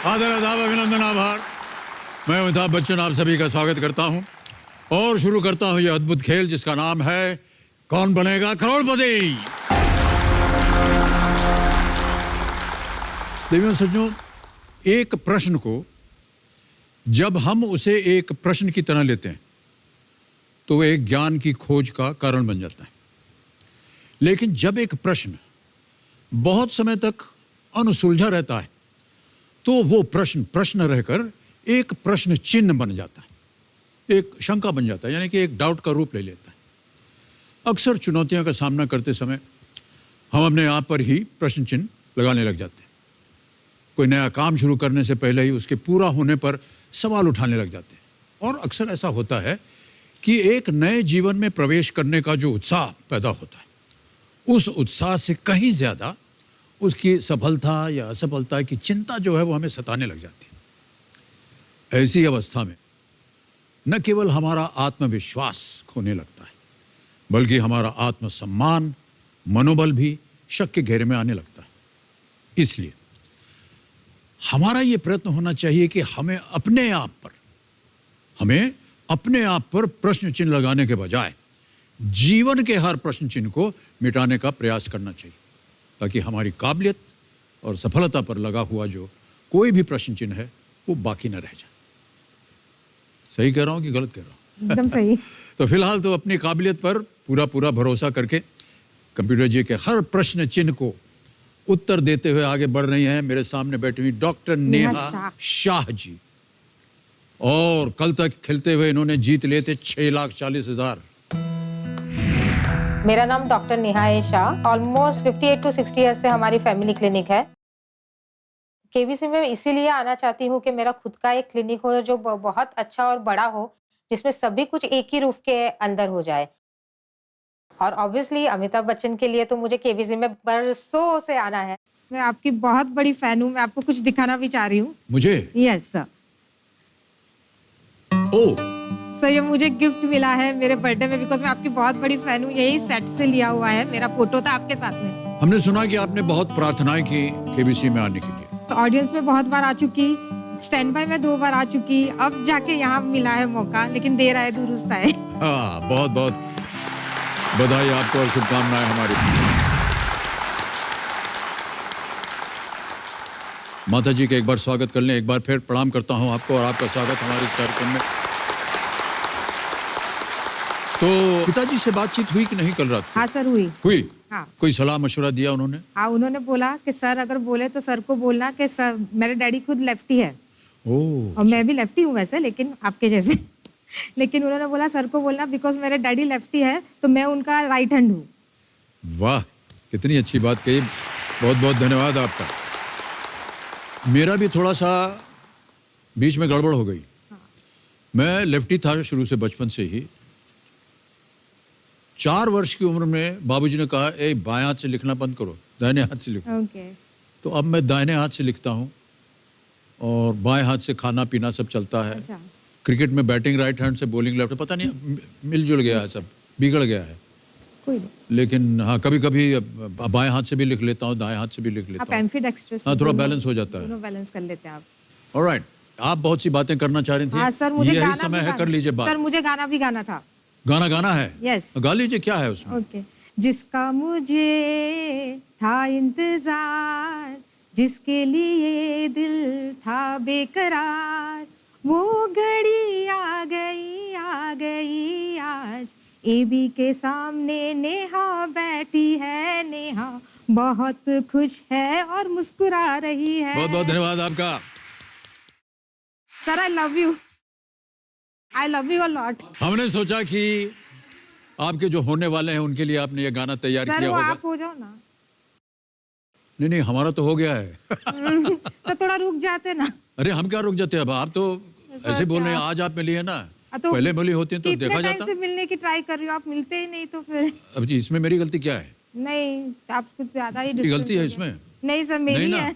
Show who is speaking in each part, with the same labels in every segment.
Speaker 1: आदर आदाब अभिनंदन आभार। मैं अमिताभ बच्चन आप सभी का स्वागत करता हूं और शुरू करता हूं यह अद्भुत खेल जिसका नाम है कौन बनेगा करोड़पति। देवियों सज्जनों, एक प्रश्न को जब हम उसे एक प्रश्न की तरह लेते हैं तो एक ज्ञान की खोज का कारण बन जाता है। लेकिन जब एक प्रश्न बहुत समय तक अनसुलझा रहता है तो वो प्रश्न रहकर एक प्रश्न चिन्ह बन जाता है, एक शंका बन जाता है, यानी कि एक डाउट का रूप ले लेता है। अक्सर चुनौतियों का सामना करते समय हम अपने आप पर ही प्रश्न चिन्ह लगाने लग जाते हैं। कोई नया काम शुरू करने से पहले ही उसके पूरा होने पर सवाल उठाने लग जाते हैं। और अक्सर ऐसा होता है कि एक नए जीवन में प्रवेश करने का जो उत्साह पैदा होता है, उस उत्साह से कहीं ज़्यादा उसकी सफलता या असफलता की चिंता जो है वो हमें सताने लग जाती है। ऐसी अवस्था में न केवल हमारा आत्मविश्वास खोने लगता है, बल्कि हमारा आत्मसम्मान, मनोबल भी शक के घेरे में आने लगता है। इसलिए हमारा ये प्रयत्न होना चाहिए कि हमें अपने आप पर प्रश्न चिन्ह लगाने के बजाय जीवन के हर प्रश्न चिन्ह को मिटाने का प्रयास करना चाहिए, ताकि हमारी काबिलियत और सफलता पर लगा हुआ जो कोई भी प्रश्न चिन्ह है वो बाकी न रह जाए। सही कह रहा हूँ कि गलत कह रहा हूँ?
Speaker 2: एकदम सही।
Speaker 1: तो फिलहाल तो अपनी काबिलियत पर पूरा भरोसा करके कंप्यूटर जी के हर प्रश्न चिन्ह को उत्तर देते हुए आगे बढ़ रही हैं मेरे सामने बैठी हुई डॉक्टर नेहा शाह जी। और कल तक खेलते हुए इन्होंने जीत लिए थे 6,40,000।
Speaker 2: मेरा नाम doctor Neha Shah. Almost 58 to 60 years से हमारी फैमिली क्लिनिक है। केबीसी में इसीलिए आना चाहती हूँ कि मेरा खुद का एक क्लिनिक हो जो बहुत अच्छा और बड़ा हो, जिसमें सभी कुछ एक ही रूफ के अंदर हो जाए। और ऑब्वियसली अमिताभ बच्चन के लिए तो मुझे केबीसी में बरसों से आना है। मैं आपकी बहुत बड़ी फैन हूँ। मैं आपको कुछ दिखाना भी चाह रही हूँ।
Speaker 1: मुझे?
Speaker 2: Yes sir. सर ये मुझे गिफ्ट मिला है मेरे बर्थडे में, बिकॉज मैं आपकी बहुत बड़ी फैन हूँ। यही सेट से लिया हुआ है, मेरा फोटो था आपके साथ में।
Speaker 1: हमने सुना कि आपने बहुत प्रार्थनाएं की केबीसी में आने के लिए।
Speaker 2: तो ऑडियंस में बहुत बार आ चुकी, स्टैंड बाय में 2 बार आ चुकी, अब जाके यहाँ मिला है मौका, लेकिन देर आए दुरुस्त आए।
Speaker 1: हाँ, बहुत बहुत बधाई आपको और शुभकामनाएं हमारी। माता जी के एक बार स्वागत कर लें। एक बार फिर प्रणाम करता हूं आपको और आपका स्वागत हमारे इस कार्यक्रम में। तो पिताजी से बातचीत हुई कि नहीं कल रात?
Speaker 2: हाँ सर, हुई। हाँ।
Speaker 1: कोई सलाह मशवरा दिया उन्होंने?
Speaker 2: हाँ, उन्होंने बोला कि सर अगर बोले तो सर को बोलना कि सर मेरे डैडी खुद लेफ्टी है। और मैं भी लेफ्टी हूँ वैसे, लेकिन आपके जैसे। लेकिन उन्होंने बोला सर को बोलना बिकॉज मेरे डैडी लेफ्टी है तो मैं उनका राइट हैंड हूँ।
Speaker 1: वाह, कितनी अच्छी बात कही। बहुत बहुत धन्यवाद आपका। मेरा भी थोड़ा सा बीच में गड़बड़ हो गई। हाँ। मैं लेफ्टी था शुरू से, बचपन से ही। 4 वर्ष की उम्र में बाबूजी ने कहा ए बाएं हाथ से लिखना बंद करो, दाहिने हाथ से लिखो। तो अब मैं दाहिने हाथ से लिखता हूँ और बाएं हाथ से खाना पीना सब चलता है। अच्छा। क्रिकेट में बैटिंग राइट हैंड से, बॉलिंग लेफ्ट, पता नहीं मिलजुल गया है, सब बिगड़ गया है। कोई नहीं। लेकिन हाँ, कभी कभी बाएं हाथ से भी लिख लेता हूँ, दाएं हाथ से भी लिख लेता हूँ। हाँ, थोड़ा बैलेंस हो जाता है।
Speaker 2: बैलेंस कर लेते हैं आप।
Speaker 1: ऑलराइट, आप बहुत सी बातें करना चाह रही थी।
Speaker 2: हाँ सर, मुझे
Speaker 1: यही समय है, कर लीजिए बात।
Speaker 2: सर मुझे गाना भी गाना था।
Speaker 1: गाना है?
Speaker 2: यस।
Speaker 1: गा लीजिए, क्या है उसमें?
Speaker 2: ओके। जिसका मुझे था इंतजार, जिसके लिए दिल था बेकरार, वो घड़ी आ गई आज। एबी के सामने नेहा बैठी है, नेहा बहुत खुश है और मुस्कुरा रही है।
Speaker 1: बहुत बहुत धन्यवाद आपका।
Speaker 2: Sir I love you a lot.
Speaker 1: हमने सोचा कि आपके जो होने वाले हैं उनके लिए आपने ये गाना तैयार किया होगा।
Speaker 2: आप हो जाओ ना।
Speaker 1: नहीं, हमारा तो हो गया है।
Speaker 2: सर थोड़ा रुक जाते ना।
Speaker 1: अरे हम क्या रुक जाते हैं, अब आप तो ऐसे बोल रहे हैं। आज आप मिली है ना,
Speaker 2: तो
Speaker 1: पहले मिली होती है तो देखा जाता।
Speaker 2: से मिलने की ट्राई कर रही हो, आप मिलते ही नहीं, तो फिर अब
Speaker 1: जी इसमें मेरी गलती क्या है?
Speaker 2: नहीं, आप कुछ ज्यादा ही
Speaker 1: गलती है इसमें।
Speaker 2: नहीं सर, मेरी है।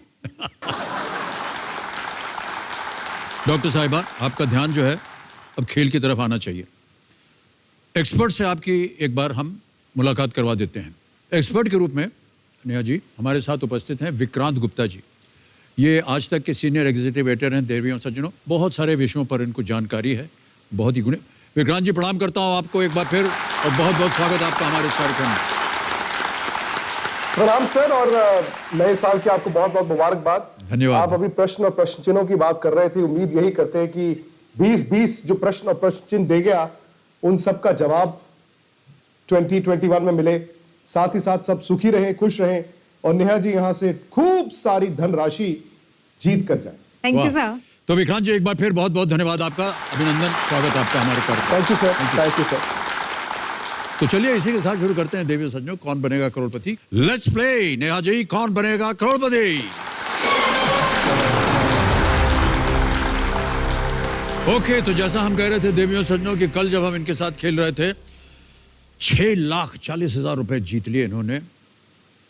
Speaker 1: डॉक्टर साहिबा, आपका ध्यान जो है अब खेल की तरफ आना चाहिए। एक्सपर्ट से आपकी एक बार हम मुलाकात करवा देते हैं। एक्सपर्ट के रूप में नेहा जी हमारे साथ उपस्थित हैं विक्रांत गुप्ता जी। ये आज तक के सीनियर एग्जीक्यूटिव एडिटर हैं देवियों सज्जनों, बहुत सारे विषयों पर इनको जानकारी है, बहुत ही गुणे। विक्रांत जी प्रणाम करता हूँ आपको एक बार फिर और बहुत बहुत स्वागत आपका हमारे इस कार्यक्रम में।
Speaker 3: प्रणाम सर, और नए साल की आपको बहुत बहुत मुबारकबाद।
Speaker 1: धन्यवाद।
Speaker 3: आप अभी प्रश्न और प्रश्न चिन्हों की बात कर रहे थे, उम्मीद यही करते हैं कि 2020 जो प्रश्न और प्रश्न चिन्ह दे गया उन सब का जवाब 2021 में मिले, साथ ही साथ सब सुखी रहें, खुश रहें और नेहा जी यहाँ से खूब सारी धनराशि जीत कर जाए।
Speaker 2: थैंक यू
Speaker 1: वाह।
Speaker 2: सर।
Speaker 1: तो विक्रांत जी एक बार फिर बहुत बहुत धन्यवाद आपका, अभिनंदन, स्वागत आपका हमारे कार्यक्रम।
Speaker 3: Thank you sir, thank you sir.
Speaker 1: तो चलिए इसी के साथ शुरू करते हैं देवियों सज्जनों, कौन बनेगा करोड़पति। Let's play. नेहा जी, कौन बनेगा करोड़पति। ओके, तो जैसा हम कह रहे थे देवियों सज्जनों कि कल जब हम इनके साथ खेल रहे थे 6,40,000 रुपए जीत लिए इन्होंने,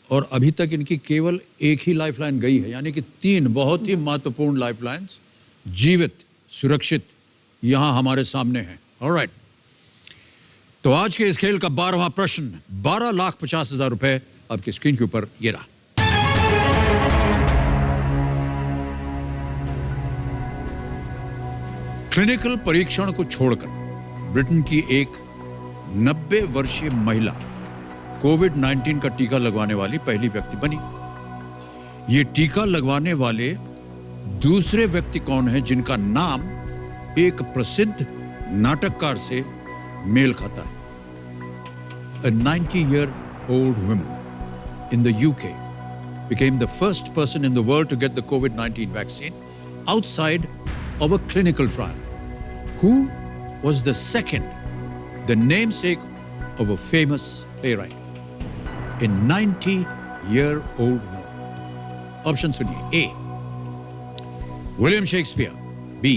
Speaker 1: और अभी तक इनकी केवल एक ही लाइफलाइन गई है, यानी कि 3 बहुत ही महत्वपूर्ण लाइफलाइंस जीवित सुरक्षित यहां हमारे सामने हैं। ऑलराइट, तो आज के इस खेल का 12वां प्रश्न 12,50,000 रुपए आपकी स्क्रीन के ऊपर ये रहा। क्लिनिकल परीक्षण को छोड़कर ब्रिटेन की एक 90 वर्षीय महिला कोविड-19 का टीका लगवाने वाली पहली व्यक्ति बनी। ये टीका लगवाने वाले दूसरे व्यक्ति कौन है जिनका नाम एक प्रसिद्ध नाटककार से मेल खाता है? A 90-year-old woman in the UK became the first person in the world to get the COVID-19 vaccine outside of a clinical trial. Who was the second, the namesake of a famous playwright? A 90-year-old woman. Option सुनिए। A. William Shakespeare. B.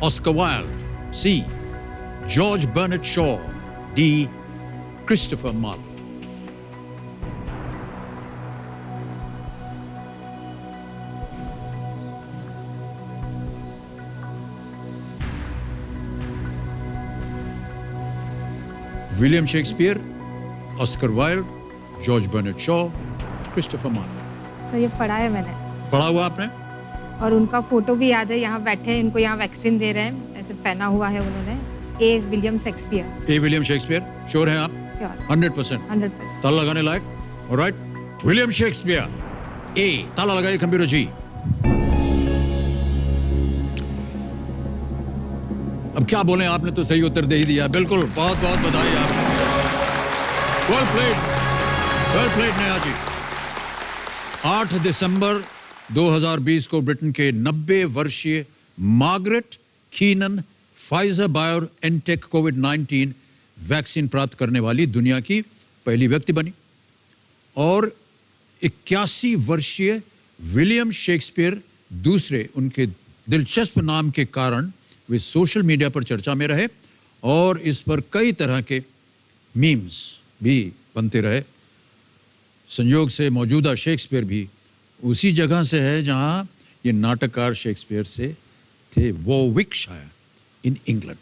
Speaker 1: Oscar Wilde. C. George Bernard Shaw. D. Christopher Marlowe. William Shakespeare, Oscar Wilde, George Bernard Shaw, Christopher Marlowe.
Speaker 2: Sir ये पढ़ा है मैंने,
Speaker 1: पढ़ा हुआ आपने?
Speaker 2: और उनका फोटो भी याद है, यहाँ बैठे हैं, इनको यहाँ वैक्सीन दे रहे हैं, ऐसे पहना हुआ है उन्होंने। A William Shakespeare.
Speaker 1: A William Shakespeare, sure हैं आप?
Speaker 2: श्योर,
Speaker 1: 100%।
Speaker 2: 100%।
Speaker 1: ताला लगाने लायक। ऑलराइट, विलियम शेक्सपियर ए। ताला लगाइए कंप्यूटर जी। अब क्या बोले, आपने तो सही उत्तर दे ही दिया, बिल्कुल। बहुत बहुत बधाई आपको। Well played Neha ji. 8 दिसंबर 2020 को ब्रिटेन के 90 वर्षीय मार्गरेट कीनन फाइजर बायोएनटेक कोविड-19 वैक्सीन प्राप्त करने वाली दुनिया की पहली व्यक्ति बनी, और 81 वर्षीय विलियम शेक्सपियर दूसरे, उनके दिलचस्प नाम के कारण वे सोशल मीडिया पर चर्चा में रहे और इस पर कई तरह के मीम्स भी बनते रहे। संयोग से मौजूदा शेक्सपियर भी उसी जगह से है जहां ये नाटककार शेक्सपियर से थे, Warwickshire in England.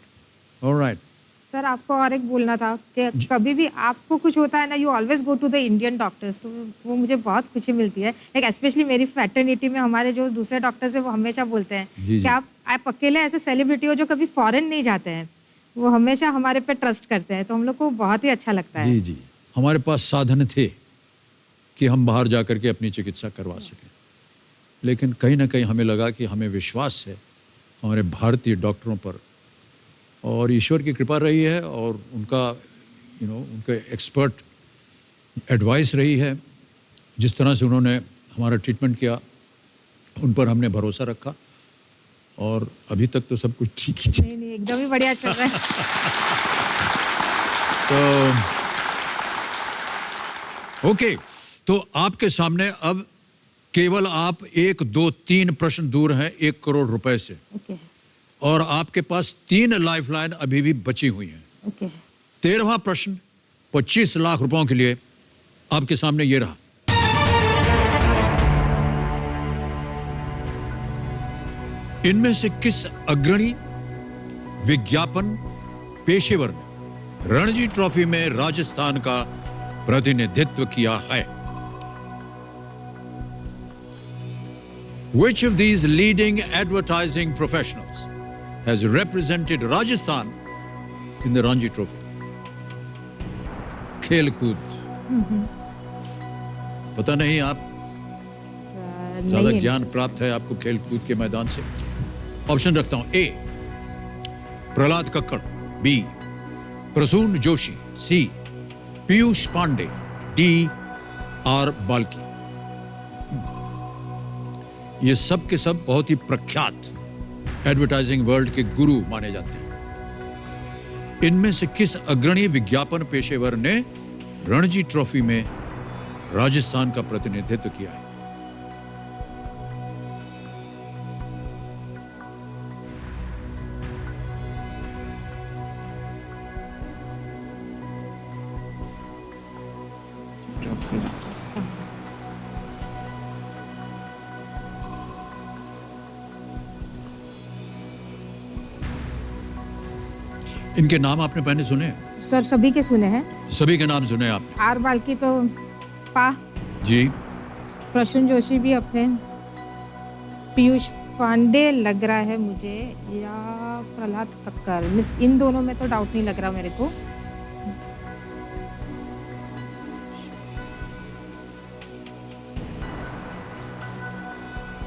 Speaker 1: Alright
Speaker 2: sir, आपको और एक बोलना था कि कभी भी आपको कुछ होता है ना, you always go to the Indian doctors, तो वो मुझे बहुत खुशी मिलती है। लाइक स्पेशली मेरी फैटर्निटी में हमारे जो दूसरे डॉक्टर्स हैं वो हमेशा बोलते हैं कि आप अकेले ऐसे सेलिब्रिटी हो जो कभी फॉरेन नहीं जाते हैं, वो हमेशा हमारे पे ट्रस्ट करते हैं, तो हम लोग को बहुत ही अच्छा लगता है।
Speaker 1: जी जी, हमारे पास साधन थे कि हम बाहर जा कर के अपनी चिकित्सा करवा सकें, लेकिन कहीं ना कहीं हमें लगा कि हमें विश्वास है हमारे भारतीय डॉक्टरों पर, और ईश्वर की कृपा रही है और उनका उनके एक्सपर्ट एडवाइस रही है। जिस तरह से उन्होंने हमारा ट्रीटमेंट किया, उन पर हमने भरोसा रखा, और अभी तक तो सब कुछ ठीक ही चल।
Speaker 2: नहीं, एकदम ही बढ़िया चल रहा है।
Speaker 1: तो ओके, तो आपके सामने अब केवल आप 1, 2, 3 प्रश्न दूर हैं 1 करोड़ रुपए से,
Speaker 2: ओके
Speaker 1: और आपके पास 3 लाइफलाइन अभी भी बची हुई हैं।
Speaker 2: ओके।
Speaker 1: 13वां प्रश्न 25 लाख रुपयों के लिए आपके सामने ये रहा। इनमें से किस अग्रणी विज्ञापन पेशेवर ने रणजी ट्रॉफी में राजस्थान का प्रतिनिधित्व किया है? Which of these leading advertising professionals has represented Rajasthan in the Ranji Trophy? खेल कूद। पता नहीं, आप ज्यादा
Speaker 2: नहीं
Speaker 1: ज्ञान प्राप्त है आपको खेल कूद के मैदान से। ऑप्शन रखता हूं, ए प्रहलाद कक्कड़, बी प्रसून जोशी, सी पीयूष पांडे, डी आर बाल्की। ये सब के सब बहुत ही प्रख्यात एडवर्टाइजिंग वर्ल्ड के गुरु माने जाते हैं। इनमें से किस अग्रणी विज्ञापन पेशेवर ने रणजी ट्रॉफी में राजस्थान का प्रतिनिधित्व किया है?
Speaker 2: ट्रॉफी राजस्थान।
Speaker 1: इनके नाम आपने पहले सुने हैं?
Speaker 2: सर सभी के सुने हैं।
Speaker 1: सभी के नाम सुने आप?
Speaker 2: आर बाल्की तो पा,
Speaker 1: जी।
Speaker 2: प्रसून जोशी भी अपने, पीयूष पांडे लग रहा है मुझे, या प्रहलाद कक्कर। मिस इन दोनों में तो डाउट नहीं लग रहा मेरे को।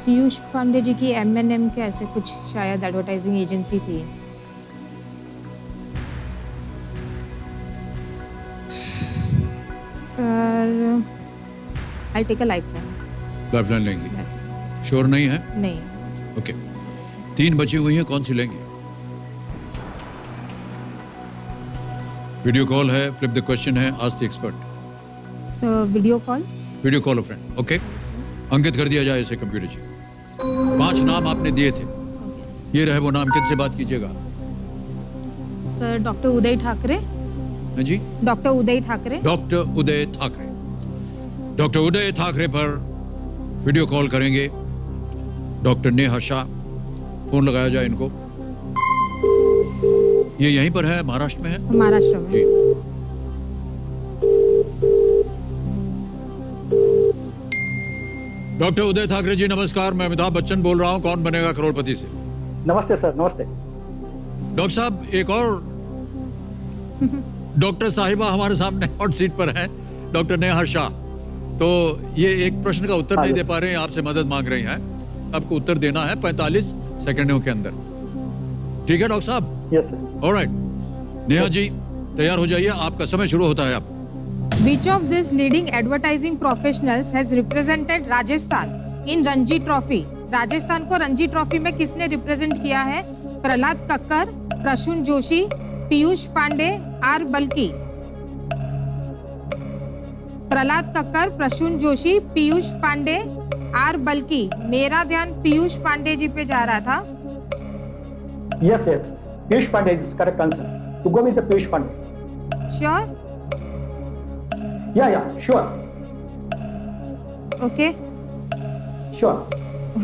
Speaker 2: पीयूष पांडे जी की M&M के ऐसे कुछ शायद एडवर्टाइजिंग एजेंसी थी। Sir I take a lifeline.
Speaker 1: Lifeline लेंगी? श्योर नहीं है?
Speaker 2: नहीं।
Speaker 1: ओके, 3 बची हुई हैं, कौन सी लेंगी? वीडियो कॉल है, फ्लिप द क्वेश्चन है, ask the expert.
Speaker 2: So video call.
Speaker 1: Video call a friend. Okay, अंकित कर दिया जाए इसे कंप्यूटर जी। 5 नाम आपने दिए थे, ये रहे वो नाम। किससे बात कीजिएगा?
Speaker 2: सर डॉक्टर उदय ठाकरे।
Speaker 1: हाँ जी,
Speaker 2: डॉक्टर उदय ठाकरे।
Speaker 1: डॉक्टर उदय ठाकरे। डॉक्टर उदय ठाकरे पर वीडियो कॉल करेंगे डॉक्टर नेहा शाह। फोन लगाया जाए इनको। ये यहीं पर है, महाराष्ट्र में है?
Speaker 2: महाराष्ट्र में।
Speaker 1: जी। डॉक्टर उदय ठाकरे जी नमस्कार, मैं अमिताभ बच्चन बोल रहा हूं, कौन बनेगा करोड़पति से।
Speaker 4: नमस्ते सर, नमस्ते।
Speaker 1: डॉक्टर साहब, एक और डॉक्टर साहिबा हमारे सामने हॉट सीट पर है, डॉक्टर नेहा शाह। तो ये एक प्रश्न का उत्तर नहीं दे पा रहे हैं, आपसे मदद मांग रही हैं। आपको उत्तर देना है 45 सेकंडों के अंदर। ठीक है डॉक्टर साहब?
Speaker 4: Yes sir.
Speaker 1: Alright, Neha ji तैयार हो जाइए, आपका समय शुरू होता है। आप
Speaker 2: Which of these leading advertising professionals has represented Rajasthan in Ranji Trophy? Rajasthan को रणजी ट्रॉफी में किसने रिप्रेजेंट किया है? प्रहलाद कक्कर, प्रसून जोशी, पीयूष पांडे, आर बल्की। प्रहलाद कक्कर, प्रसून जोशी, पीयूष पांडे, आर बल्की। मेरा ध्यान पीयूष पांडे जी पे जा रहा था।
Speaker 4: Yes yes, Piyush Pandey is correct answer. To go with the Piyush Pandey.
Speaker 2: Sure?
Speaker 4: Yeah sure.
Speaker 2: Okay
Speaker 4: sure.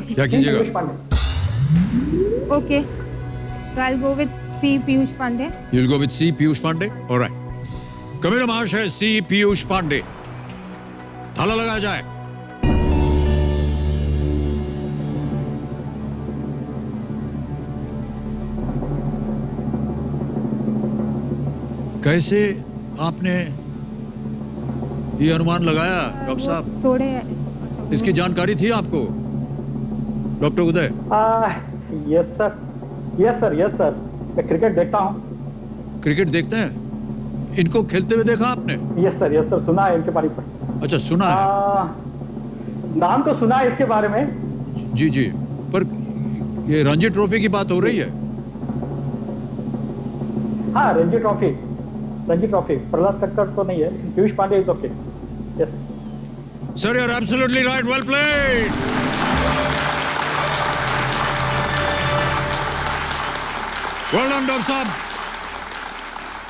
Speaker 1: क्या कीजिएगा?
Speaker 4: Piyush Pandey.
Speaker 2: Okay, so I'll go with C Piyush Pandey.
Speaker 1: You'll go with C Piyush Pandey? Alright, कमेरा महाशय C पीयूष पांडे। ताला लगाया जाए। कैसे आपने ये अनुमान लगाया डॉक्टर साहब?
Speaker 2: थोड़े
Speaker 1: इसकी जानकारी थी आपको doctor Uday?
Speaker 4: Yes sir, yes sir, yes sir. मैं क्रिकेट देखता हूँ।
Speaker 1: क्रिकेट देखते हैं? इनको खेलते हुए देखा आपने?
Speaker 4: यस सर, सुना है इनके बारे में।
Speaker 1: अच्छा, सुना है?
Speaker 4: नाम तो सुना है इसके बारे में।
Speaker 1: जी जी, पर ये रणजी ट्रॉफी की बात हो रही है।
Speaker 4: हाँ, रणजी ट्रॉफी। प्रहलाद कक्कर तो नहीं है, Piyush Pandey is okay. Yes
Speaker 1: sir, you are absolutely right, well played. Well done doctor साहब।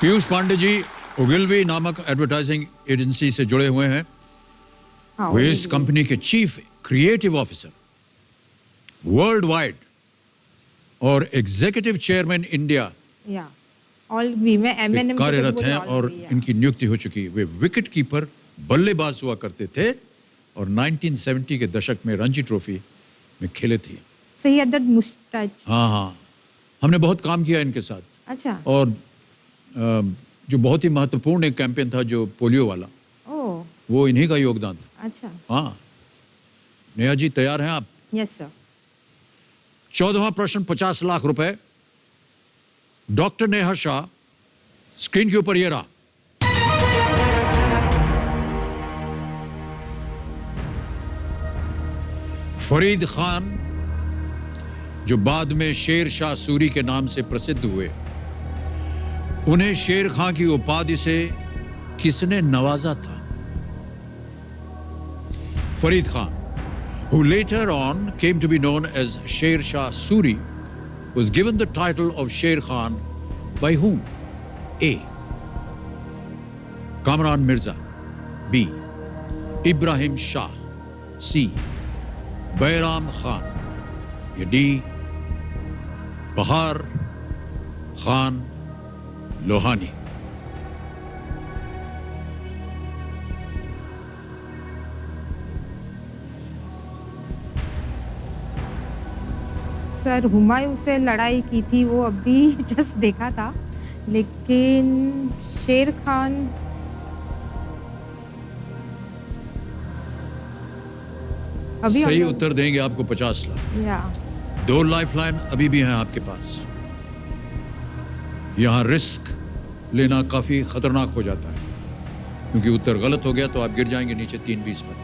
Speaker 1: पीयूष पांडे जी ओगिलवी नामक एडवर्टाइजिंग एजेंसी से जुड़े हुए हैं। वो इस कंपनी के chief creative officer world wide और एग्जीक्यूटिव चेयरमैन इंडिया
Speaker 2: या ऑल वी में M&M
Speaker 1: कार्यरत हैं और इनकी नियुक्ति हो चुकी है। वे विकेट कीपर बल्लेबाज हुआ करते थे और 1970 के दशक में रणजी ट्रॉफी में खेले थे।
Speaker 2: So he had that mustache.
Speaker 1: हाँ हाँ, हमने बहुत काम किया इनके साथ।
Speaker 2: अच्छा।
Speaker 1: और जो बहुत ही महत्वपूर्ण एक कैंपेन था जो पोलियो वाला,
Speaker 2: ओह,
Speaker 1: वो इन्हीं का योगदान था।
Speaker 2: अच्छा।
Speaker 1: हाँ, नेहा जी तैयार हैं आप?
Speaker 2: Yes sir.
Speaker 1: 14वां प्रश्न 50 लाख रुपए। डॉक्टर नेहा शाह, स्क्रीन के ऊपर ये रहा। फरीद खान, जो बाद में शेर शाह सूरी के नाम से प्रसिद्ध हुए, उन्हें शेर खां की उपाधि से किसने नवाजा था? Farid Khan, who later on came to be known as Sher Shah Suri, was given the title of Sher Khan by whom? A. Kamran Mirza. B. Ibrahim Shah. C. Bayram Khan. या D. Bahar Khan Lohani.
Speaker 2: Sir Humayun से लड़ाई की थी वो अभी just देखा था, लेकिन शेर खान अभी
Speaker 1: सही उत्तर देंगे आपको 50 लाख।
Speaker 2: या
Speaker 1: 2 लाइफलाइन अभी भी हैं आपके पास। यहां रिस्क लेना काफी खतरनाक हो जाता है, क्योंकि उत्तर गलत हो गया तो आप गिर जाएंगे नीचे 320 पर।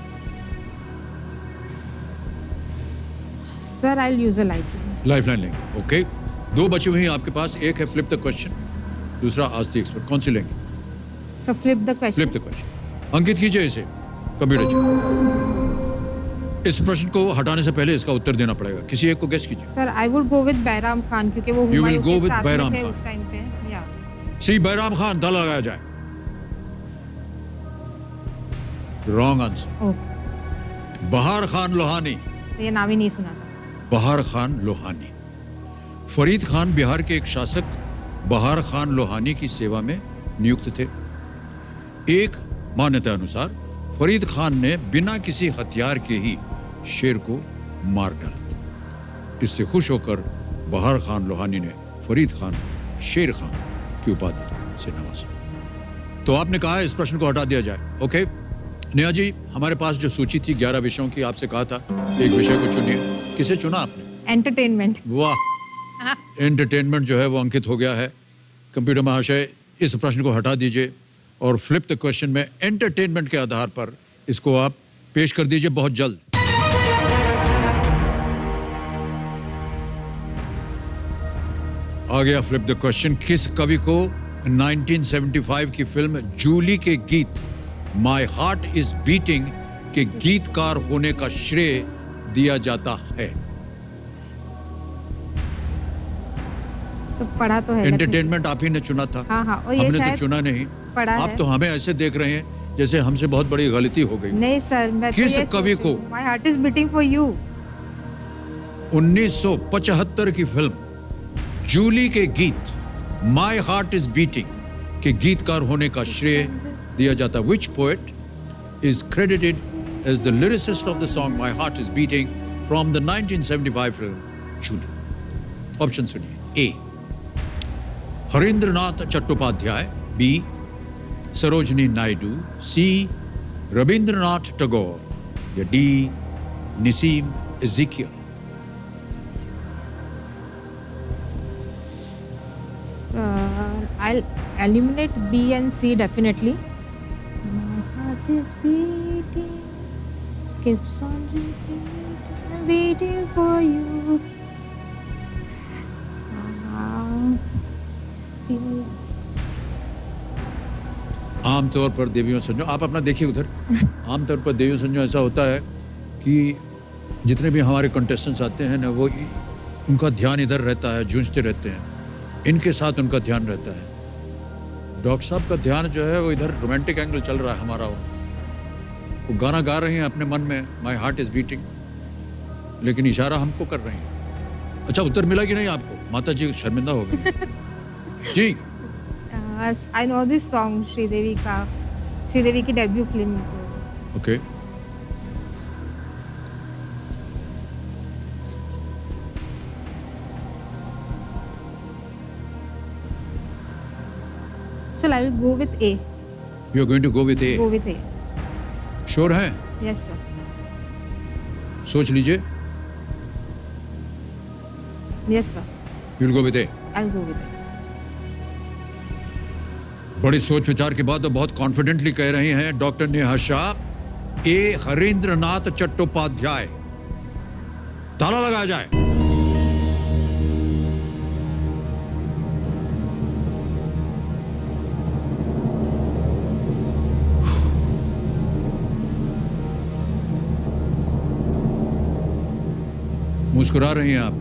Speaker 2: Sir I will use a lifeline.
Speaker 1: Lifeline लेंगे, ओके। 2 बचे हुए हैं आपके पास, एक है फ्लिप द क्वेश्चन, दूसरा आज द एक्सपर्ट। कौन सी लेंगे?
Speaker 2: So flip the question.
Speaker 1: Flip the question. अंकित कीजिए इसे कंप्यूटर जी। इस प्रश्न को हटाने से पहले इसका उत्तर देना पड़ेगा, किसी एक को गेस कीजिए।
Speaker 2: Sir I would go with Bairam Khan, क्योंकि वो
Speaker 1: You will
Speaker 2: हुमायूं
Speaker 1: go
Speaker 2: के
Speaker 1: with
Speaker 2: साथ
Speaker 1: बैराम
Speaker 2: में थे
Speaker 1: खान।
Speaker 2: उस टाइम पे। या
Speaker 1: सी बैराम खान, ताला लगाया जाए। Wrong answer.
Speaker 2: ओह,
Speaker 1: बहार खान लोहानी।
Speaker 2: सर ये नाम ही नहीं सुना था।
Speaker 1: बहार खान लोहानी। फरीद खान बिहार के एक शासक बहार खान लोहानी की सेवा में नियुक्त थे। एक मान्यता अनुसार फरीद खान ने बिना किसी हथियार के ही शेर को मार डाला था। इससे खुश होकर बहार खान लोहानी ने फरीद खान को शेर खान की उपाधि से नवाजा। तो आपने कहा इस प्रश्न को हटा दिया जाए, ओके। नेहा जी, हमारे पास जो सूची थी 11 विषयों की, आपसे कहा था एक विषय को चुनिए। किसे चुना आपने?
Speaker 2: एंटरटेनमेंट।
Speaker 1: वाह, एंटरटेनमेंट जो है वो अंकित हो गया है। कंप्यूटर महाशय, इस प्रश्न को हटा दीजिए और फ्लिप द क्वेश्चन में एंटरटेनमेंट के आधार पर इसको आप पेश कर दीजिए बहुत जल्द। आ गया फ्लिप द क्वेश्चन। किस कवि को 1975 की फिल्म जूली के गीत माई हार्ट इज बीटिंग के गीतकार होने का श्रेय दिया जाता है?
Speaker 2: सब पढ़ा तो है।
Speaker 1: एंटरटेनमेंट आप ही ने चुना था।
Speaker 2: हाँ हाँ, और ये
Speaker 1: हमने तो
Speaker 2: शायद
Speaker 1: चुना नहीं।
Speaker 2: पढ़ा
Speaker 1: आप
Speaker 2: है।
Speaker 1: तो हमें ऐसे देख रहे हैं जैसे हमसे बहुत बड़ी गलती हो गई।
Speaker 2: नहीं सर, मैं तो
Speaker 1: किस
Speaker 2: ये
Speaker 1: कवि को?
Speaker 2: माई heart is beating for you.
Speaker 1: 1975 की फिल्म जूली के गीत माई हार्ट इज बीटिंग के गीतकार होने का श्रेय दिया जाता। Which poet is credited as the lyricist of the song my heart is beating from the 1975 film Julie? Option सुनिए। A. Harindranath Chattopadhyay. B. Sarojini Naidu. C. Rabindranath Tagore. या D. Nissim Ezekiel.
Speaker 2: I'll eliminate B and C definitely. My heart is beating, keeps on repeating, I'm waiting for you. C.
Speaker 1: आमतौर पर देवियों संजो, आप अपना देखिए उधर। आमतौर पर देवियों संजो ऐसा होता है कि जितने भी हमारे कंटेस्टेंट्स आते हैं ना, वो उनका ध्यान इधर रहता है, जूझते रहते हैं। इनके साथ उनका ध्यान रहता है। डॉक्टर साहब का ध्यान जो है वो इधर रोमांटिक एंगल चल रहा है हमारा। वो गाना गा रहे हैं अपने मन में, माई हार्ट इज बीटिंग, लेकिन इशारा हमको कर रहे हैं। अच्छा, उत्तर मिला कि नहीं आपको? माता जी शर्मिंदा हो गई जी।
Speaker 2: I know this song Sridevi की debut film.
Speaker 1: Okay,
Speaker 2: Sir, I will go with A.
Speaker 1: You are going to go with A,
Speaker 2: Go with A.
Speaker 1: Sure है?
Speaker 2: Yes, sir.
Speaker 1: सोच लीजिए,
Speaker 2: Yes, sir.
Speaker 1: You will go with A.
Speaker 2: I'll go with A.
Speaker 1: बड़ी सोच विचार के बाद तो बहुत कॉन्फिडेंटली कह रही हैं डॉक्टर नेहा शाह, ए हरींद्रनाथ चट्टोपाध्याय। ताला लगाया जाए। मुस्कुरा रही हैं आप।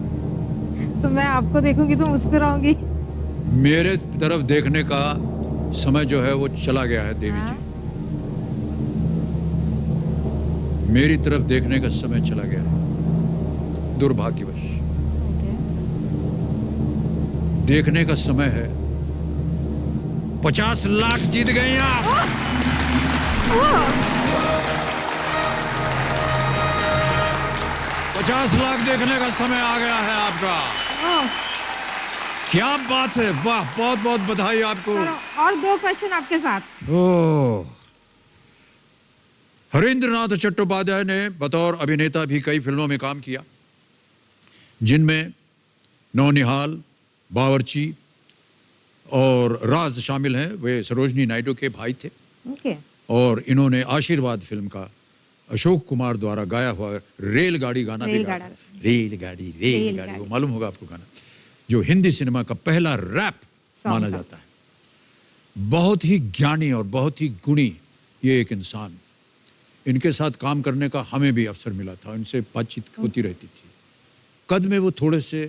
Speaker 2: So, मैं आपको देखूंगी तो मुस्कुराऊंगी।
Speaker 1: मेरे तरफ देखने का समय जो है वो चला गया है देवी जी। मेरी तरफ देखने का समय चला गया है, दुर्भाग्यवश।
Speaker 2: Okay.
Speaker 1: देखने का समय है। 50 लाख जीत गई आप। 50 लाख देखने का समय आ गया है आपका। क्या बात है, वाह, बहुत बहुत बधाई आपको।
Speaker 2: Sir, और 2 क्वेश्चन आपके साथ।
Speaker 1: ओह, हरींद्रनाथ चट्टोपाध्याय ने बतौर अभिनेता भी कई फिल्मों में काम किया, जिनमें नौनिहाल, बावर्ची और राज शामिल हैं। वे सरोजनी नायडू के भाई थे।
Speaker 2: Okay.
Speaker 1: और इन्होंने आशीर्वाद फिल्म का अशोक कुमार द्वारा गाया हुआ रेलगाड़ी गाना भी गाया था। रेलगाड़ी रेलगाड़ी, वो मालूम होगा आपको गाना, जो हिंदी सिनेमा का पहला रैप माना जाता है। बहुत ही ज्ञानी और बहुत ही गुणी ये एक इंसान। इनके साथ काम करने का हमें भी अवसर मिला था, इनसे बातचीत होती रहती थी। कद में वो थोड़े से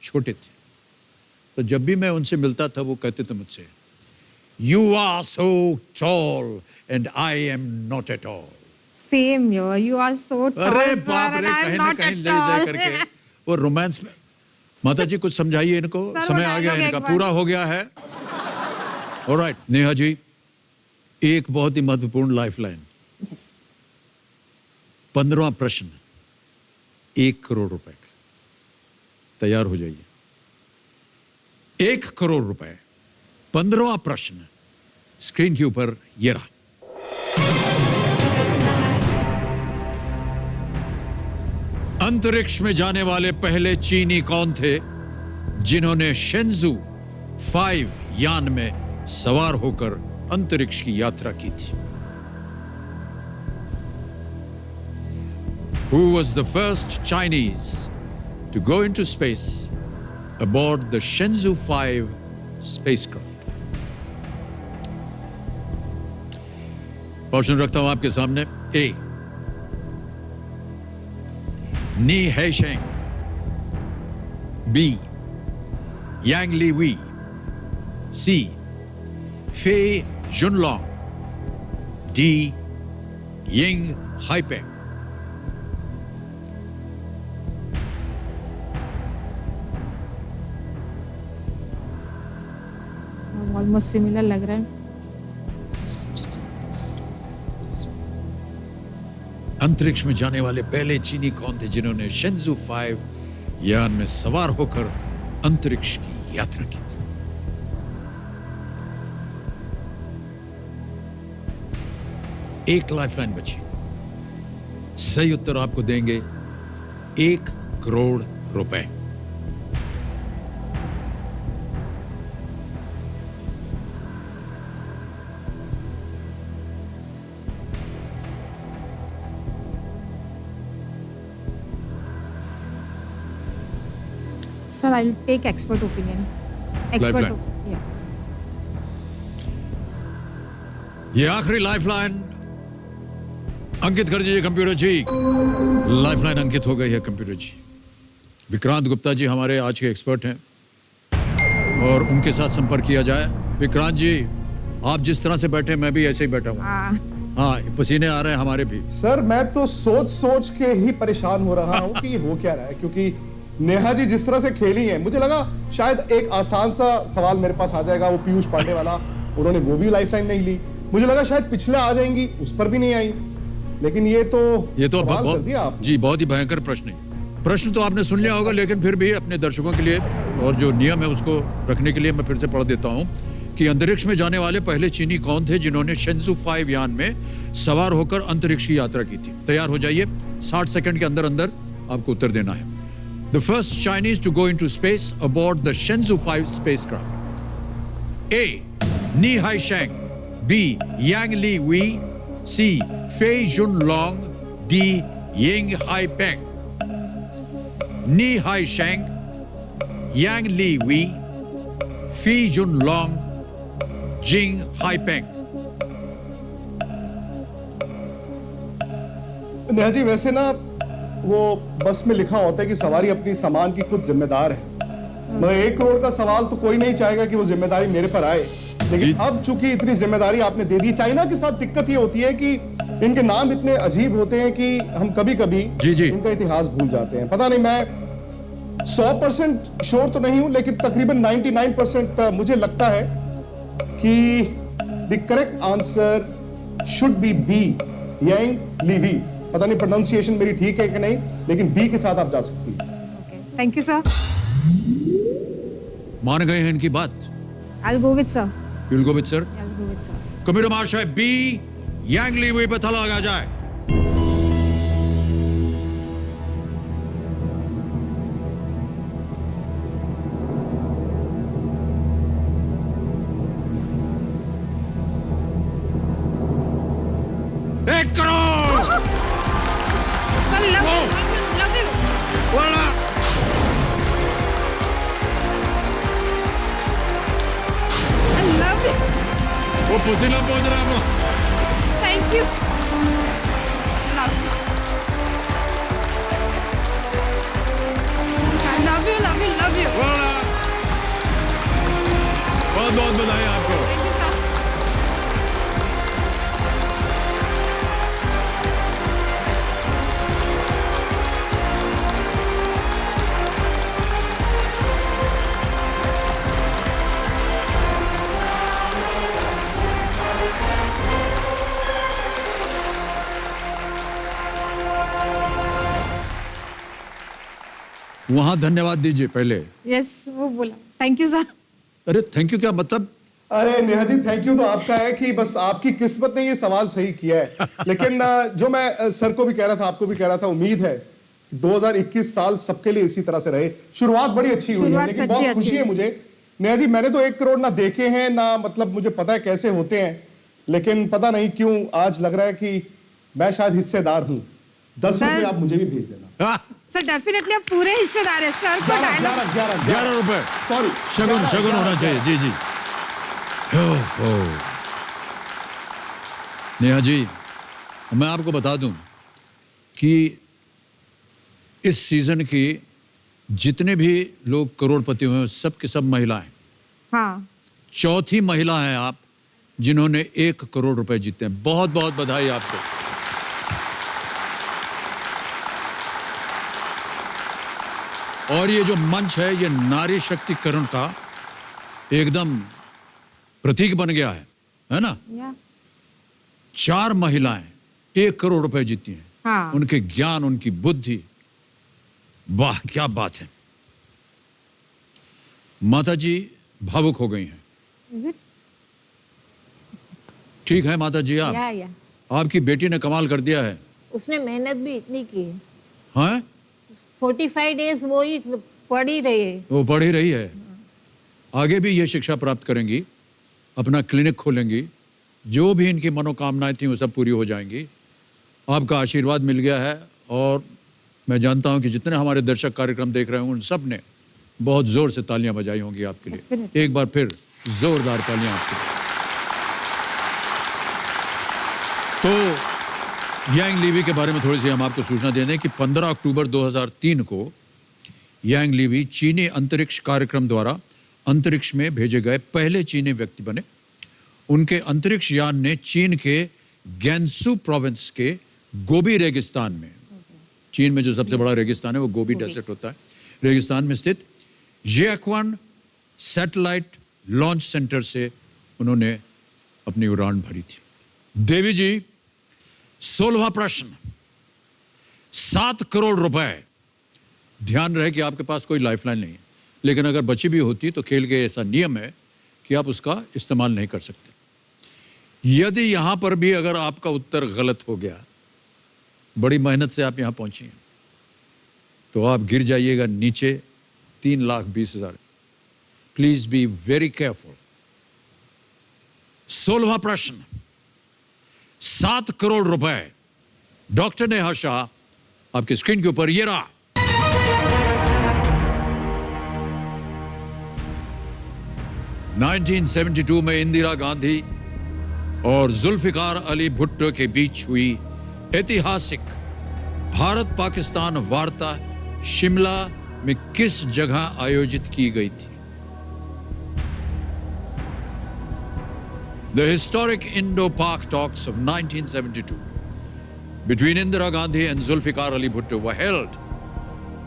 Speaker 1: छोटे थे, तो जब भी मैं उनसे मिलता था वो कहते थे मुझसे, you are so tall and I am not at all.
Speaker 2: Same here. You are so tall,
Speaker 1: अरे
Speaker 2: sir,
Speaker 1: बाप
Speaker 2: and
Speaker 1: रे,
Speaker 2: I'm
Speaker 1: कहीं ना
Speaker 2: not
Speaker 1: कहीं
Speaker 2: at
Speaker 1: ले जा
Speaker 2: all.
Speaker 1: करके वो रोमांस में। माता जी कुछ समझाइए इनको,
Speaker 2: सर,
Speaker 1: समय
Speaker 2: वो
Speaker 1: आ गया
Speaker 2: dialogue
Speaker 1: इनका,
Speaker 2: एक बार।
Speaker 1: पूरा हो गया है। ऑलराइट नेहा जी, एक बहुत ही महत्वपूर्ण लाइफलाइन।
Speaker 2: Yes.
Speaker 1: 15वां प्रश्न, 1 करोड़ रुपए का। तैयार हो जाइए। 1 करोड़ रुपए, 15वां प्रश्न स्क्रीन के ऊपर ये रहा। अंतरिक्ष में जाने वाले पहले चीनी कौन थे जिन्होंने शेंजू 5 यान में सवार होकर अंतरिक्ष की यात्रा की थी? Who was the first Chinese to go into space aboard the Shenzhou 5 spacecraft? Option रखता हूं आपके सामने। ए, नी हैशेंग, B, Yang Liwei, C, Fei Junlong, D, Jing Haipeng.
Speaker 2: So, almost similar लग रहा है।
Speaker 1: अंतरिक्ष में जाने वाले पहले चीनी कौन थे जिन्होंने शेंजू 5 यान में सवार होकर अंतरिक्ष की यात्रा की थी? एक लाइफलाइन बची। सही उत्तर आपको देंगे 1 करोड़ रुपए।
Speaker 2: Sir, I will take expert opinion. Expert.
Speaker 1: Lifeline.
Speaker 2: Yeah.
Speaker 1: ये आखिरी लाइफलाइन अंकित कर दीजिए कंप्यूटर जी। लाइफलाइन अंकित हो गई है कंप्यूटर जी। विक्रांत गुप्ता जी हमारे आज के एक्सपर्ट हैं और उनके साथ संपर्क किया जाए। विक्रांत जी, आप जिस तरह से बैठे मैं भी ऐसे ही बैठा हूँ। हाँ, पसीने आ रहे हैं हमारे भी।
Speaker 3: सर मैं तो सोच सोच के ही परेशान हो रहा हूं कि ये हो क्या रहा है, क्योंकि नेहा जी जिस तरह से खेली है, मुझे लगा शायद एक आसान सा सवाल मेरे पास आ जाएगा, वो पीयूष पांडे वाला। उन्होंने वो भी लाइफलाइन नहीं ली। मुझे लगा शायद पिछले आ जाएंगी, उस पर भी नहीं आई। लेकिन ये तो कमाल कर दिया आपने।
Speaker 1: जी, बहुत ही भयंकर प्रश्न है। प्रश्न तो आपने सुन लिया होगा, लेकिन फिर भी अपने दर्शकों के लिए और जो नियम है उसको रखने के लिए मैं फिर से पढ़ देता हूं कि अंतरिक्ष में जाने वाले पहले चीनी कौन थे जिन्होंने शेंजू 5 यान में सवार होकर अंतरिक्ष की यात्रा की थी। तैयार हो जाइए, 60 सेकंड के अंदर अंदर आपको उत्तर देना है। The first Chinese to go into space aboard the Shenzhou 5 spacecraft. A Nie Haisheng, B Yang Liwei, C Fei Junlong, D Jing Haipeng. Nie Haisheng, Yang Liwei, Fei Junlong, Jing Haipeng.
Speaker 3: Neha ji, वैसे ना वो बस में लिखा होता है कि सवारी अपनी सामान की खुद जिम्मेदार है। मगर 1 करोड़ का सवाल तो कोई नहीं चाहेगा कि वो जिम्मेदारी मेरे पर आए, लेकिन अब चूंकि इतनी जिम्मेदारी आपने दे दी। चाइना के साथ दिक्कत ये होती है कि इनके नाम इतने अजीब होते हैं कि हम कभी कभी इनका इतिहास भूल जाते हैं। पता नहीं, मैं 100% श्योर तो नहीं हूं, लेकिन तकरीबन 99% मुझे लगता है कि the correct answer should be B, Yang Liwei. पता नहीं प्रोनाउंसिएशन मेरी ठीक है कि नहीं, लेकिन बी के साथ आप जा सकती हैं।
Speaker 5: Thank you sir.
Speaker 1: मान गए हैं इनकी बात?
Speaker 5: I'll go with sir.
Speaker 1: You'll go with sir?
Speaker 5: I'll go with sir.
Speaker 1: Committee महाशय, बी यांग लीवी पे थला लगा जाए।
Speaker 5: Sir, love you.
Speaker 1: बोला
Speaker 5: I love you.
Speaker 1: वो पुसीला पहुंच रहा है।
Speaker 5: Thank you. Love you. I love you, love you, love you.
Speaker 1: बोला बहुत बहुत बधाई आपको।
Speaker 5: Thank you, sir.
Speaker 1: वहां धन्यवाद दीजिए पहले।
Speaker 5: Yes, वो बोला। Thank you, sir.
Speaker 1: अरे थैंक यू क्या मतलब?
Speaker 3: अरे नेहा जी, थैंक यू तो आपका है कि बस आपकी किस्मत ने ये सवाल सही किया है। लेकिन जो मैं सर को भी कह रहा था, आपको भी कह रहा था, उम्मीद है 2021 साल सबके लिए इसी तरह से रहे। शुरुआत बड़ी अच्छी हुई है, लेकिन बहुत खुशी है मुझे। नेहा जी, मैंने तो 1 करोड़ ना देखे हैं ना, मतलब मुझे पता है कैसे होते हैं, लेकिन पता नहीं क्यों आज लग रहा है कि मैं शायद हिस्सेदार हूँ। 10 रुपए आप मुझे भी भेज देना।
Speaker 5: सर डेफिनेटली आप पूरे हिस्सेदार हैं सर को।
Speaker 3: 11
Speaker 1: रुपए
Speaker 3: सॉरी,
Speaker 1: शगुन होना चाहिए। जी जी। नेहा जी, मैं आपको बता दूं कि इस सीजन की जितने भी लोग करोड़पति हुए सब के सब महिलाएं।
Speaker 5: हाँ।
Speaker 1: चौथी महिला हैं आप जिन्होंने 1 करोड़ रुपए जीते हैं। बहुत बहुत बधाई आपको। और ये जो मंच है, ये नारी शक्तिकरण का एकदम प्रतीक बन गया है ना? 4 महिलाएं 1 करोड़ रुपए जीती हैं।
Speaker 5: हाँ।
Speaker 1: उनके ज्ञान, उनकी बुद्धि, वाह क्या बात है। माता जी भावुक हो गई हैं।
Speaker 5: Is it?
Speaker 1: ठीक है माता जी, आप
Speaker 6: या
Speaker 1: आपकी बेटी ने कमाल कर दिया है।
Speaker 6: उसने मेहनत भी इतनी की है।
Speaker 1: हाँ,
Speaker 6: 45 डेज वो ही पढ़ ही रही है।
Speaker 1: वो पढ़ ही रही है, आगे भी ये शिक्षा प्राप्त करेंगी, अपना क्लिनिक खोलेंगी, जो भी इनकी मनोकामनाएं थी वो सब पूरी हो जाएंगी। आपका आशीर्वाद मिल गया है और मैं जानता हूं कि जितने हमारे दर्शक कार्यक्रम देख रहे होंगे उन सब ने बहुत जोर से तालियां बजाई होंगी आपके लिए। एक बार फिर जोरदार तालियां आपके लिए। तो यांग लीवी के बारे में थोड़ी सी हम आपको सूचना दे दें कि 15 अक्टूबर 2003 को यांग लीवी चीनी अंतरिक्ष कार्यक्रम द्वारा अंतरिक्ष में भेजे गए पहले चीनी व्यक्ति बने। उनके अंतरिक्ष यान ने चीन के गैंसू प्रोविंस के गोबी रेगिस्तान में, चीन में जो सबसे बड़ा रेगिस्तान है वो गोबी डेजर्ट होता है, रेगिस्तान में स्थित जियाक्वान सैटेलाइट लॉन्च सेंटर से उन्होंने अपनी उड़ान भरी थी। देवी जी, 16वां प्रश्न, 7 करोड़ रुपए। ध्यान रहे कि आपके पास कोई लाइफलाइन नहीं है, लेकिन अगर बची भी होती तो खेल के ऐसा नियम है कि आप उसका इस्तेमाल नहीं कर सकते। यदि यहां पर भी अगर आपका उत्तर गलत हो गया, बड़ी मेहनत से आप यहां पहुंची हैं, तो आप गिर जाइएगा नीचे 3,20,000। Please be very careful. 16वां प्रश्न, 7 करोड़ रुपए। डॉक्टर नेहा शाह, आपकी स्क्रीन के ऊपर ये रहा। नाइनटीन 1972 में इंदिरा गांधी और जुल्फिकार अली भुट्टो के बीच हुई ऐतिहासिक भारत पाकिस्तान वार्ता शिमला में किस जगह आयोजित की गई थी? The historic Indo-Pak talks of 1972 between Indira Gandhi and Zulfikar Ali Bhutto were held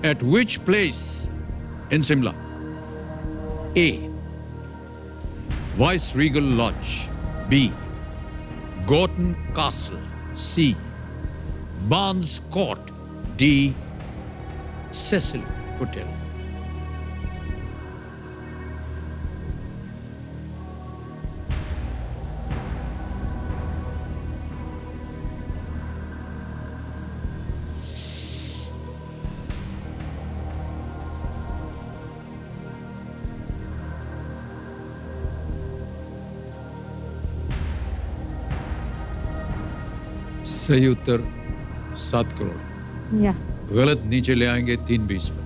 Speaker 1: at which place in Simla? A. Viceregal Lodge. B. Gorton Castle. C. Barnes Court. D. Cecil Hotel. सही उत्तर 7 करोड़।
Speaker 5: या
Speaker 1: गलत नीचे ले आएंगे 3,20 पर।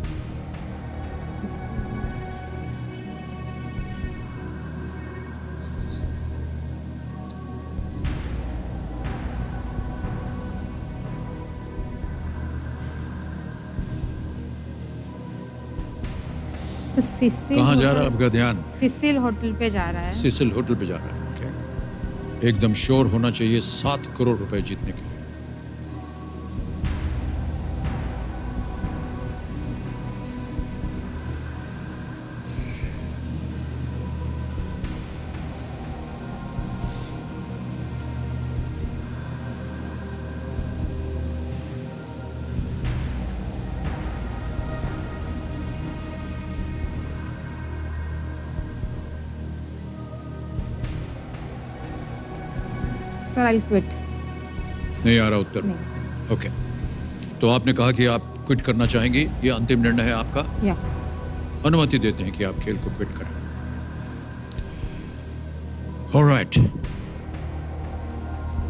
Speaker 5: Cecil
Speaker 1: कहाँ जा रहा है आपका ध्यान?
Speaker 5: सिसिल होटल पे जा रहा है।
Speaker 1: सिसिल होटल पे जा रहा है। ओके, एकदम श्योर होना चाहिए 7 करोड़ रुपए जीतने के लिए।
Speaker 5: Sir I quit.
Speaker 1: नहीं आ रहा उत्तर? ओके, तो आपने कहा कि आप क्विट करना चाहेंगी, ये अंतिम निर्णय है आपका?
Speaker 5: या
Speaker 1: अनुमति देते हैं कि आप खेल को क्विट करें। ऑलराइट,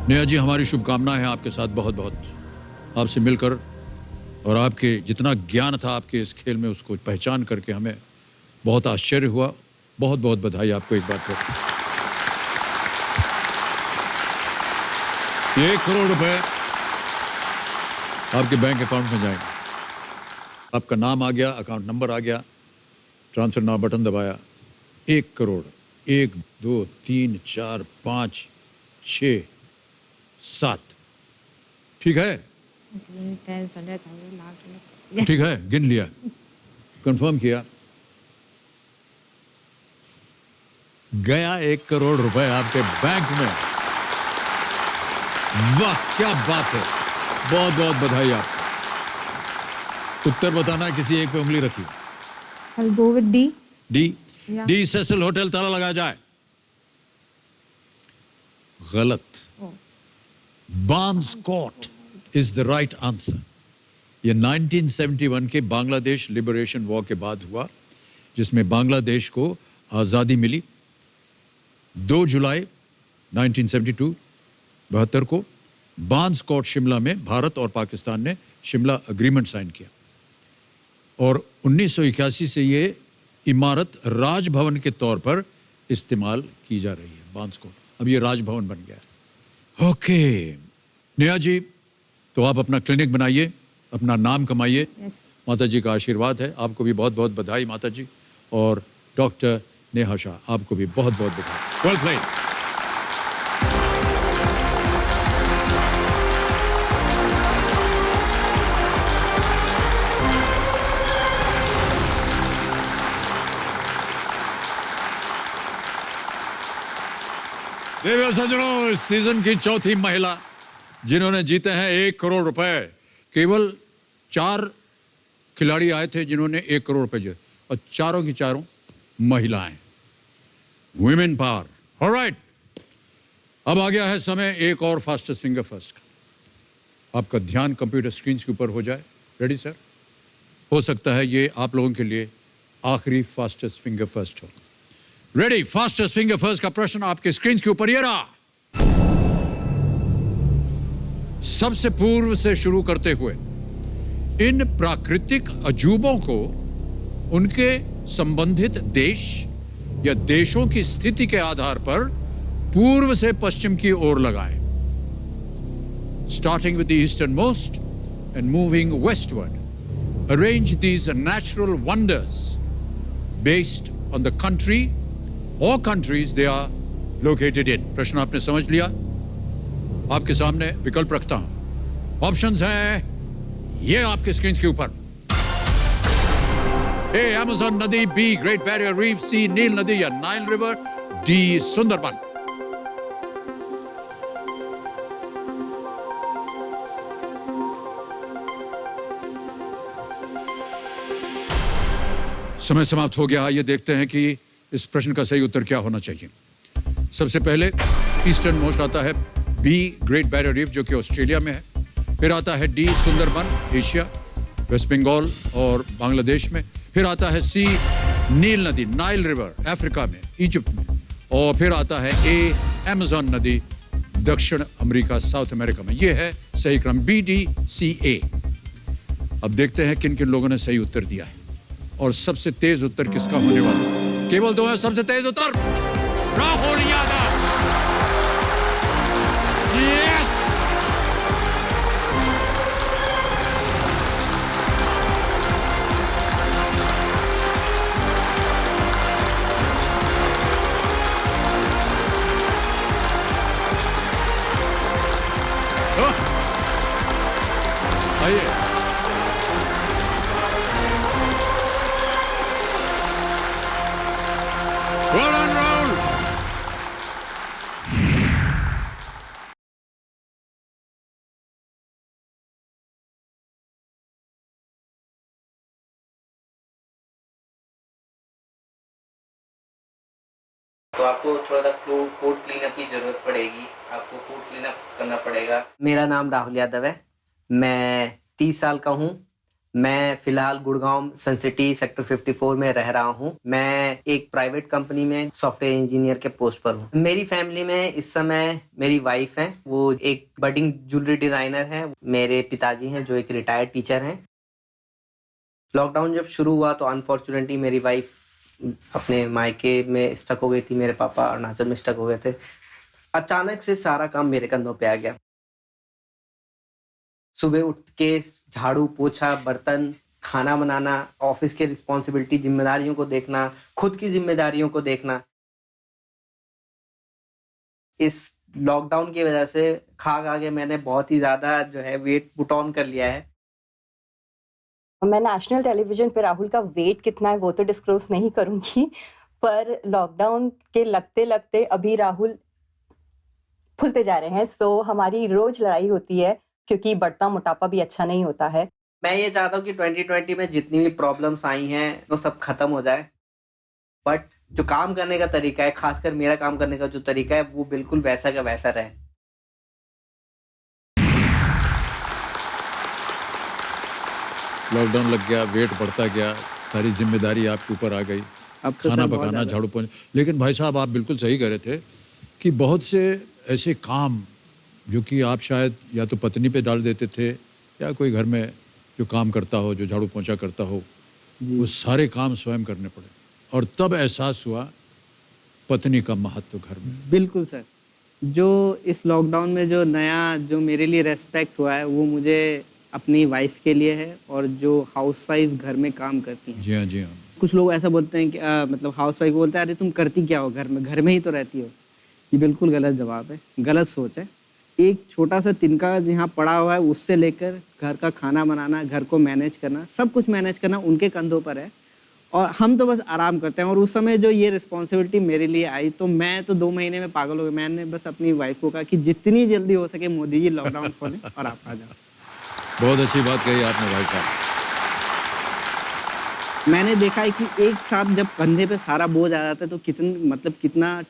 Speaker 1: नेहा जी, हमारी शुभकामनाएं हैं आपके साथ। बहुत बहुत आपसे मिलकर और आपके जितना ज्ञान था आपके इस खेल में, उसको पहचान करके हमें बहुत आश्चर्य हुआ। बहुत बहुत बधाई आपको एक बार फिर। ये 1 करोड़ रुपए आपके बैंक अकाउंट में जाएंगे। आपका नाम आ गया, अकाउंट नंबर आ गया, ट्रांसफर नाउ बटन दबाया, 1 करोड़। 1 2 3 4 5 6 7। ठीक है?
Speaker 5: 10 100,000 लाख।
Speaker 1: ठीक है, गिन लिया, कंफर्म किया। गया 1 करोड़ रुपए आपके बैंक में। वाह, क्या बात है, बहुत बहुत बधाई आपको। उत्तर बताना है, किसी एक पे उंगली रखी।
Speaker 5: I'll go with D.
Speaker 1: D.
Speaker 5: Yeah.
Speaker 1: D Cecil hotel, ताला लगाया जाए। गलत। Barnes court is the right answer. ये 1971 के बांग्लादेश लिबरेशन वॉर के बाद हुआ, जिसमें बांग्लादेश को आज़ादी मिली। 2 जुलाई 1972 72 को बार्न्स कोर्ट शिमला में भारत और पाकिस्तान ने शिमला एग्रीमेंट साइन किया और 1981 से ये इमारत राजभवन के तौर पर इस्तेमाल की जा रही है। बार्न्स कोर्ट अब ये राजभवन बन गया है। ओके नेहा जी, तो आप अपना क्लिनिक बनाइए, अपना नाम कमाइए।
Speaker 5: Yes.
Speaker 1: माता जी का आशीर्वाद है। आपको भी बहुत बहुत बधाई माता जी, और डॉक्टर नेहा शाह आपको भी बहुत बहुत बधाई। Well played. देवियों सज्जनों, इस सीजन की चौथी महिला जिन्होंने जीते हैं 1 करोड़ रुपए। केवल 4 खिलाड़ी आए थे जिन्होंने 1 करोड़ रुपए जीते, और चारों की चारों महिलाएं। Women power. ऑलराइट, अब आ गया है समय एक और फास्टेस्ट फिंगर फर्स्ट का। आपका ध्यान कंप्यूटर स्क्रीन के ऊपर हो जाए। Ready sir? हो सकता है ये आप लोगों के लिए आखिरी फास्टेस्ट फिंगर फर्स्ट हो। रेडी? फास्टेस्ट फिंगर फर्स्ट का प्रश्न आपके स्क्रीन के ऊपर ये रहा। सबसे पूर्व से शुरू करते हुए इन प्राकृतिक अजूबों को उनके संबंधित देश या देशों की स्थिति के आधार पर पूर्व से पश्चिम की ओर लगाएं। Starting with the easternmost and moving westward, arrange these natural wonders based on the country or countries they are located in. प्रश्न आपने समझ लिया? आपके सामने विकल्प रखता हूं। ऑप्शंस हैं ये आपके स्क्रीन के ऊपर। ए अमेज़न नदी, बी ग्रेट बैरियर रीफ, सी नील नदी या नाइल रिवर, डी सुंदरबन। समय समाप्त हो गया। ये देखते हैं कि इस प्रश्न का सही उत्तर क्या होना चाहिए। सबसे पहले ईस्टर्न मोस्ट आता है बी ग्रेट बैरियर रीफ जो कि ऑस्ट्रेलिया में है, फिर आता है D Sundarban Asia, West Bengal और बांग्लादेश में, फिर आता है सी नील नदी नाइल रिवर अफ्रीका में इजिप्ट में, और फिर आता है ए अमेज़न नदी दक्षिण अमेरिका साउथ अमेरिका में। यह है सही क्रम बी डी सी ए। अब देखते हैं किन किन लोगों ने सही उत्तर दिया है और सबसे तेज उत्तर किसका होने वाला है। केवल दो है सबसे तेज उत्तर। राहुल यादव। यस, आइए। Well done, Rahul.
Speaker 7: तो आपको थोड़ा सा कोड क्लीनअप की जरूरत पड़ेगी, आपको कोड क्लीनअप करना पड़ेगा। मेरा नाम राहुल यादव है, मैं 30 साल का हूँ। मैं फिलहाल गुड़गांव सन सिटी सेक्टर 54 में रह रहा हूँ। मैं एक प्राइवेट कंपनी में सॉफ्टवेयर इंजीनियर के पोस्ट पर हूँ। मेरी फैमिली में इस समय मेरी वाइफ है, वो एक बडिंग ज्वेलरी डिजाइनर है। मेरे पिताजी हैं जो एक रिटायर्ड टीचर हैं। लॉकडाउन जब शुरू हुआ तो अनफॉर्चुनेटली मेरी वाइफ अपने मायके में स्टक हो गई थी, मेरे पापा अरुणाचल में स्टक हो गए थे। अचानक से सारा काम मेरे कंधों पे आ गया। सुबह उठ के झाड़ू पोछा बर्तन खाना बनाना, ऑफिस के रिस्पॉन्सिबिलिटी जिम्मेदारियों को देखना, खुद की जिम्मेदारियों को देखना। इस लॉकडाउन की वजह से खा के मैंने बहुत ही ज्यादा जो है वेट पुट ऑन कर लिया है।
Speaker 8: मैं नेशनल टेलीविजन पे राहुल का वेट कितना है वो तो डिस्क्लोज नहीं करूंगी, पर लॉकडाउन के लगते लगते अभी राहुल फूलते जा रहे हैं। सो हमारी रोज लड़ाई होती है क्योंकि बढ़ता मोटापा भी अच्छा नहीं होता है।
Speaker 7: मैं ये चाहता हूँ कि 2020 में जितनी भी प्रॉब्लम्स आई हैं वो सब खत्म हो जाए, बट जो काम करने का तरीका है, खासकर मेरा काम करने का जो तरीका है, वो बिल्कुल वैसा का वैसा रहे।
Speaker 1: लॉकडाउन लग गया, वेट बढ़ता गया, सारी जिम्मेदारी आपके ऊपर आ गई,
Speaker 9: अब तो
Speaker 1: खाना
Speaker 9: सर बहुत
Speaker 1: पकाना
Speaker 9: ज़्यादा।
Speaker 1: झाड़ू पोंछ। लेकिन भाई साहब आप बिल्कुल सही कह रहे थे कि बहुत से ऐसे काम जो कि आप शायद या तो पत्नी पे डाल देते थे या कोई घर में जो काम करता हो, जो झाड़ू पोंछा करता हो, वो सारे काम स्वयं करने पड़े। और तब एहसास हुआ पत्नी का महत्व घर में।
Speaker 9: बिल्कुल सर, जो इस लॉकडाउन में जो नया जो मेरे लिए रेस्पेक्ट हुआ है वो मुझे अपनी वाइफ के लिए है, और जो हाउसवाइफ घर में काम करती हैं।
Speaker 1: जी हाँ, जी हाँ।
Speaker 9: कुछ लोग ऐसा बोलते हैं कि मतलब हाउसवाइफ को बोलते हैं अरे तुम करती क्या हो घर में ही तो रहती हो। ये बिल्कुल गलत जवाब है, गलत सोच है। एक छोटा सा तिनका यहाँ पड़ा हुआ है, उससे लेकर घर का खाना बनाना, घर को मैनेज करना, सब कुछ मैनेज करना उनके कंधों पर है, और हम तो बस आराम करते हैं। और उस समय जो ये रिस्पॉन्सिबिलिटी मेरे लिए आई तो मैं तो 2 महीने में पागल हो गया। मैंने बस अपनी वाइफ को कहा कि जितनी जल्दी हो सके मोदी जी लॉकडाउन खोलें और आप आ जाओ।
Speaker 1: बहुत अच्छी बात कही आपने भाई साहब।
Speaker 9: मैंने देखा है कि एक साथ जब कंधे पे सारा बोझ आ जाता है तो कितना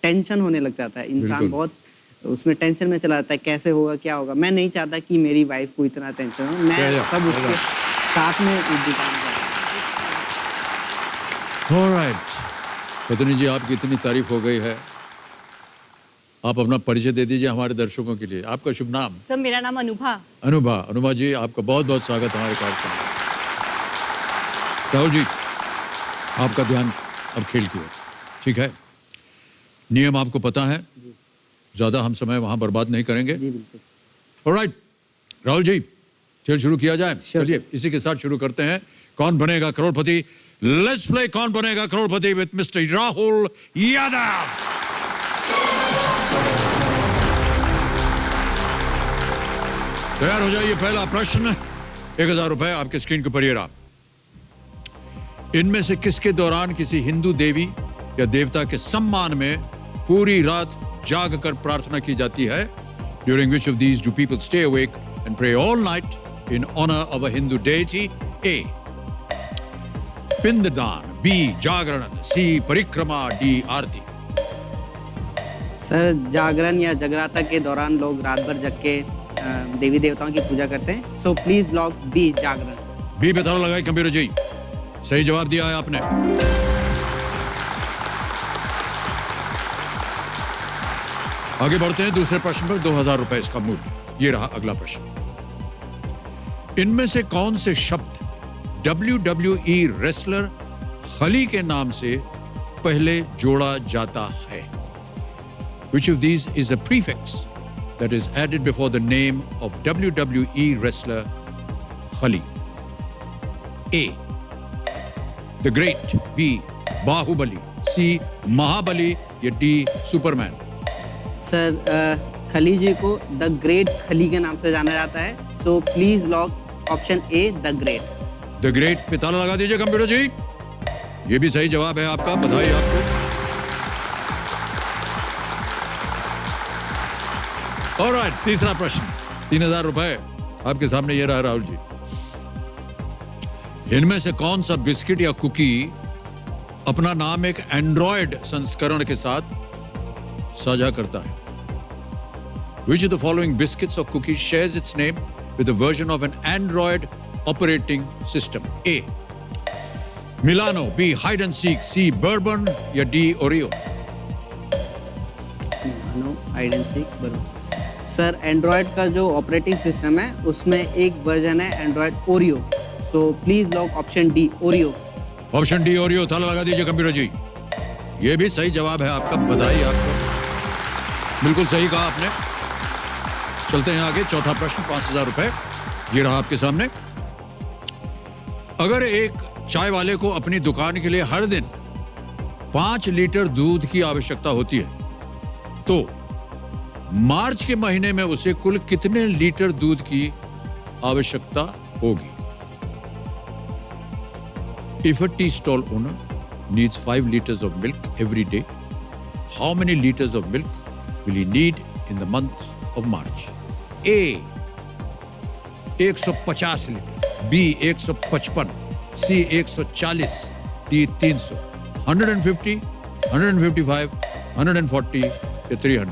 Speaker 9: टेंशन होने लग जाता है। इंसान
Speaker 1: बिल्कुल।
Speaker 9: बहुत उसमें टेंशन में चला जाता है, कैसे होगा क्या होगा। मैं नहीं चाहता कि मेरी वाइफ को इतना टेंशन हो, मैं सब उसके साथ में काम करूँ।
Speaker 1: ऑलराइट पत्नी जी, आपकी इतनी तारीफ हो गई है, आप अपना परिचय दे दीजिए हमारे दर्शकों के लिए। आपका शुभ नाम?
Speaker 8: सर मेरा नाम अनुभा।
Speaker 1: अनुभा जी, आपका बहुत बहुत स्वागत हमारे कार्यक्रम में। राहुल जी, आपका ध्यान अब खेल की ओर, ठीक है? नियम आपको पता है, ज़्यादा हम समय वहाँ बर्बाद नहीं करेंगे।
Speaker 9: जी बिल्कुल।
Speaker 1: ऑलराइट राहुल जी, खेल शुरू किया जाए।
Speaker 9: Sure,
Speaker 1: चलिए इसी के साथ शुरू करते हैं। कौन बनेगा करोड़पति? लेट्स प्ले कौन बनेगा करोड़पति विद मिस्टर राहुल यादव। तैयार हो जाइए। पहला प्रश्न, 1000 रुपए आपके स्क्रीन के ऊपर ये रहा। इनमें से किसके दौरान किसी हिंदू देवी या देवता के सम्मान में पूरी रात जाग कर प्रार्थना की जाती है? During which of these do people stay awake and pray all night in honor of a Hindu deity? A. पिंडदान, B. जागरण, C. परिक्रमा, D. आरती।
Speaker 9: सर जागरण या जगराता के दौरान लोग रात भर जग के देवी देवताओं की पूजा करते हैं। So please lock B, Jagran.
Speaker 1: B पे ताला लगाए कंप्यूटर जी। सही जवाब दिया है आपने। आगे बढ़ते हैं दूसरे प्रश्न पर। 2000 रुपए इसका मूल्य। ये रहा अगला प्रश्न। इनमें से कौन से शब्द WWE रेसलर खली के नाम से पहले जोड़ा जाता है? Which of these is a prefix that is added before the name of WWE wrestler Khali? A. The Great, B. Bahubali, C. Mahabali या D. Superman?
Speaker 9: सर खली जी को द ग्रेट खली के नाम से जाना जाता है। सो please lock option A, the great.
Speaker 1: The great पे ताला लगा दीजिए कंप्यूटर जी। ये भी सही जवाब है आपका, बधाई आपको। ऑलराइट, तीसरा प्रश्न, 3000 रुपए आपके सामने ये रहा राहुल जी। इनमें से कौन सा बिस्किट या कुकी अपना नाम एक एंड्रॉयड संस्करण के साथ साझा करता है? Which of the following biscuits or cookies shares its name with a version of an Android operating system? A. Milano, B. Hide and Seek, C. Bourbon या D. Oreo?
Speaker 9: No, hide and seek, बरोबर। Sir Android का जो operating system है उसमें एक version है Android Oreo. So please lock option D, Oreo.
Speaker 1: Option D, Oreo. ताला लगा दीजिए कंप्यूटर जी। ये भी सही जवाब है आपका, बधाई आपको, बिल्कुल सही कहा आपने। चलते हैं आगे। चौथा प्रश्न, 5000 रुपए ये रहा आपके सामने। अगर एक चाय वाले को अपनी दुकान के लिए हर दिन 5 लीटर दूध की आवश्यकता होती है तो मार्च के महीने में उसे कुल कितने लीटर दूध की आवश्यकता होगी? If a tea stall owner needs 5 liters of milk every day, how many liters of milk will he need in the month of March? A. 150 litre, B. 155, C. 140, D. 300, 150, 155, 140 या 300?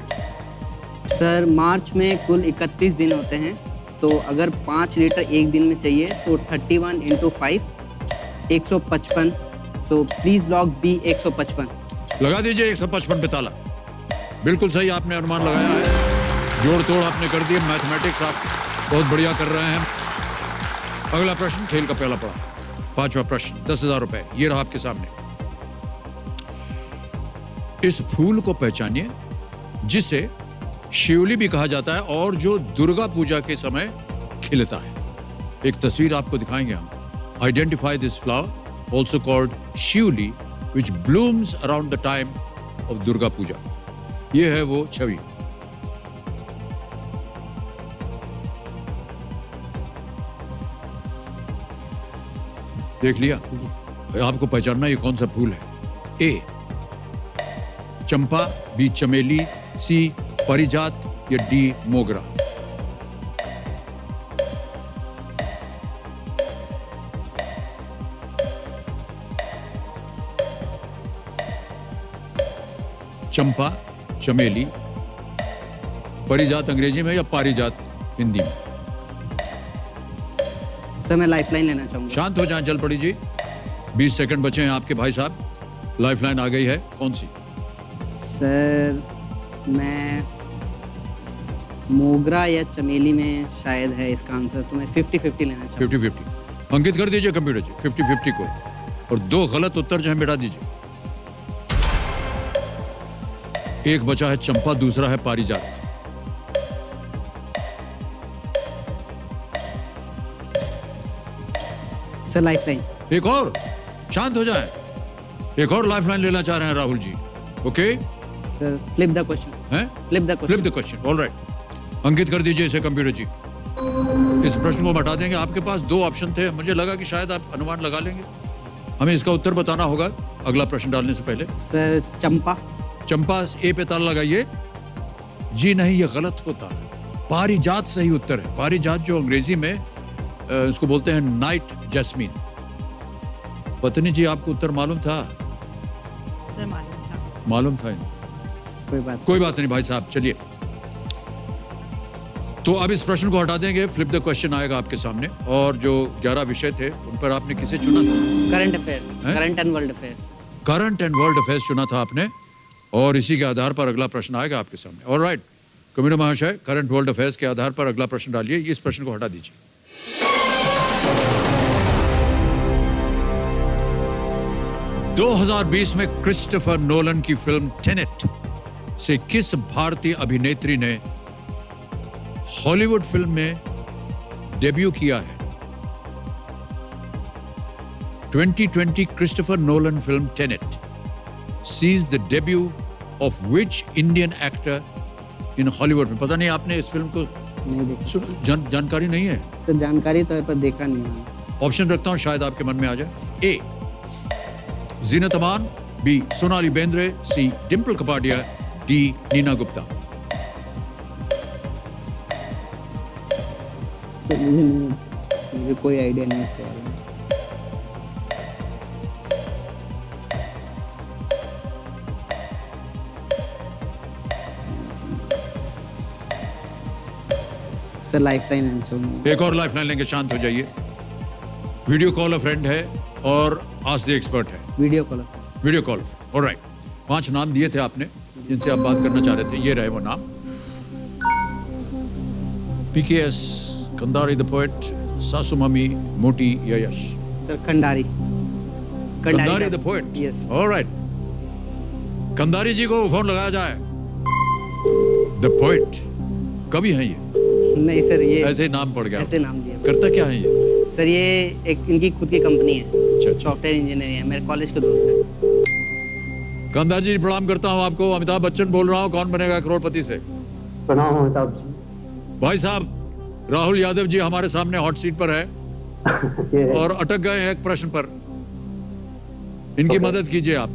Speaker 9: सर मार्च में कुल 31 दिन होते हैं, तो अगर 5 litre एक दिन में चाहिए तो 31 × 5, 155। So please lock B, 155।
Speaker 1: लगा दीजिए 155 पे ताला। बिल्कुल सही आपने अनुमान लगाया है, जोड़ तोड़ आपने कर दिए, मैथमेटिक्स आप बहुत बढ़िया कर रहे हैं। अगला प्रश्न, खेल का पहला पड़ाव, 5वां प्रश्न, 10,000 रुपए ये रहा आपके सामने। इस फूल को पहचानिए जिसे शिवली भी कहा जाता है और जो दुर्गा पूजा के समय खिलता है। एक तस्वीर आपको दिखाएंगे हम। Identify this flower, also called shiuli, which blooms around the time of Durga Puja. ये है वो छवि। देख लिया? आपको पहचानना ये कौन सा फूल है? ए. चंपा, बी. चमेली, सी. परिजात या डी. मोगरा? चंपा, चमेली, परिजात अंग्रेजी में या पारिजात हिंदी में?
Speaker 9: सर मैं लाइफलाइन लेना चाहूँगा।
Speaker 1: शांत हो जाएं, चल पड़ी जी। 20 सेकंड बचे हैं आपके भाई साहब। लाइफलाइन आ गई है, कौन सी?
Speaker 9: सर मैं मोगरा या चमेली में शायद है इसका आंसर, तो मैं 50-50 लेना चाहूँगा।
Speaker 1: 50-50 अंकित कर दीजिए कंप्यूटर जी 50-50 को, और 2 गलत उत्तर जो है मिटा दीजिए। एक बचा है चंपा, दूसरा है पारिजात।
Speaker 9: Sir lifeline.
Speaker 1: एक और, शांत हो जाए। एक और लाइफलाइन लेना चाह रहे हैं Rahul ji. Okay
Speaker 9: sir flip the question.
Speaker 1: हैं?
Speaker 9: Flip the
Speaker 1: flip the question. Alright, अंकित कर दीजिए इसे कंप्यूटर जी। इस प्रश्न को हटा देंगे। आपके पास 2 ऑप्शन थे, मुझे लगा कि शायद आप अनुमान लगा लेंगे। हमें इसका उत्तर बताना होगा अगला प्रश्न डालने से पहले।
Speaker 9: सर चंपा।
Speaker 1: चंपा ए पे ताला लगाइए। जी नहीं, ये गलत होता है। पारिजात सही उत्तर है। पारिजात जो अंग्रेजी में उसको बोलते हैं नाइट जैस्मीन। पत्नी जी आपको उत्तर मालूम था?
Speaker 5: सर मालूम था।
Speaker 1: मालूम था इनको? कोई बात नहीं भाई साहब, चलिए। तो अब इस प्रश्न को हटा देंगे। फ्लिप द क्वेश्चन आएगा आपके सामने, और जो 11 विषय थे उन पर आपने किसे चुना था?
Speaker 9: Current affairs, current and world affairs.
Speaker 1: Current and world affairs चुना था आपने, और इसी के आधार पर अगला प्रश्न आएगा आपके सामने। ऑलराइट, कमिश्नर महाशय, करंट वर्ल्ड अफेयर्स के आधार पर अगला प्रश्न डालिए। इस प्रश्न को हटा दीजिए। – 2020 में क्रिस्टोफर नोलन की फिल्म टेनेट से किस भारतीय अभिनेत्री ने हॉलीवुड फिल्म में डेब्यू किया है? 2020 Christopher Nolan film Tenet sees the debut of which Indian actor in Hollywood में? पता नहीं आपने इस फिल्म को
Speaker 9: नहीं देखा।
Speaker 1: जानकारी नहीं है?
Speaker 9: सर जानकारी तो है पर देखा नहीं है।
Speaker 1: ऑप्शन रखता हूं, शायद आपके मन में आ जाए। ए जीनत अमान, बी सोनाली बेंद्रे, सी डिम्पल कपाडिया, डी नीना गुप्ता।
Speaker 9: सर मुझे कोई आइडिया नहीं इसके बारे में। सर लाइफलाइन लेना चाहूँगा।
Speaker 1: एक और लाइफलाइन लेंगे, शांत हो जाइए। वीडियो कॉल अ फ्रेंड है और आस्क द एक्सपर्ट है।
Speaker 9: Video call.
Speaker 1: Video call. Alright, 5 नाम दिए थे आपने जिनसे आप बात करना चाह रहे थे, ये रहे वो नाम। PKS, कंदारी द पोएट, सासू मम्मी, मोटी या Yash?
Speaker 9: Sir Kandari.
Speaker 1: Kandari the poet.
Speaker 9: Yes.
Speaker 1: Alright, Kandari ji को फोन लगाया जाए। द पोएट कवि हैं ये?
Speaker 9: नहीं सर, ये
Speaker 1: ऐसे ही नाम पड़ गया।
Speaker 9: ऐसे नाम दिया।
Speaker 1: करता क्या है ये?
Speaker 9: सर ये एक इनकी खुद की कंपनी है।
Speaker 1: अच्छा।
Speaker 9: सॉफ्टवेयर इंजीनियर है, मेरे कॉलेज के दोस्त है।
Speaker 1: कंदार जी प्रणाम करता हूँ आपको। अमिताभ बच्चन बोल रहा हूँ, कौन बनेगा करोड़पति से?
Speaker 4: प्रणाम अमिताभ जी।
Speaker 1: भाई साहब, राहुल यादव जी हमारे सामने हॉट सीट पर है और अटक गए हैं एक प्रश्न पर। इनकी मदद कीजिए आप।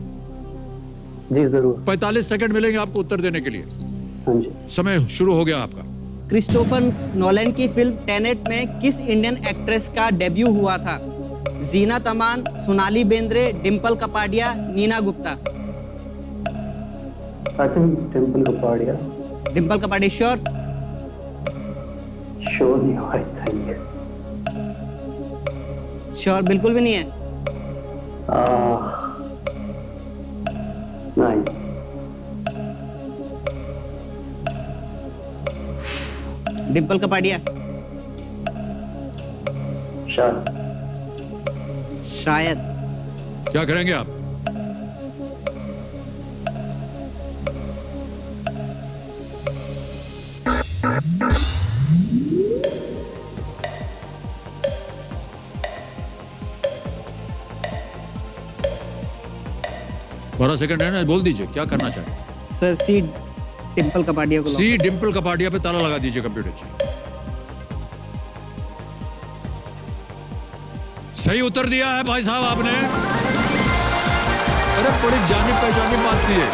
Speaker 4: जी जरूर।
Speaker 1: 45 सेकंड मिलेंगे आपको उत्तर देने के लिए।
Speaker 4: हाँ जी।
Speaker 1: समय शुरू हो गया आपका।
Speaker 9: क्रिस्टोफर नोलन की फिल्म टेनेट में किस इंडियन एक्ट्रेस का डेब्यू हुआ था? Zeenat Aman, Sonali Bendre, Dimple Kapadia, Neena Gupta.
Speaker 4: I think Dimple Kapadia.
Speaker 9: Dimple Kapadia sure?
Speaker 4: Sure नहीं, आई थिंक
Speaker 9: श्योर बिल्कुल भी नहीं है?
Speaker 4: नहीं।
Speaker 9: डिम्पल कपाडिया?
Speaker 4: शायद।
Speaker 9: शायद।
Speaker 1: क्या करेंगे आप? बारह सेकंड है ना, बोल दीजिए क्या करना चाहते।
Speaker 9: सर सी डिम्पल कपाडिया को।
Speaker 1: सी डिम्पल कपाडिया पे ताला लगा दीजिए कंप्यूटर जी। सही उत्तर दिया है भाई साहब आपने। अरे बड़ी जानी पहचानी बात की है।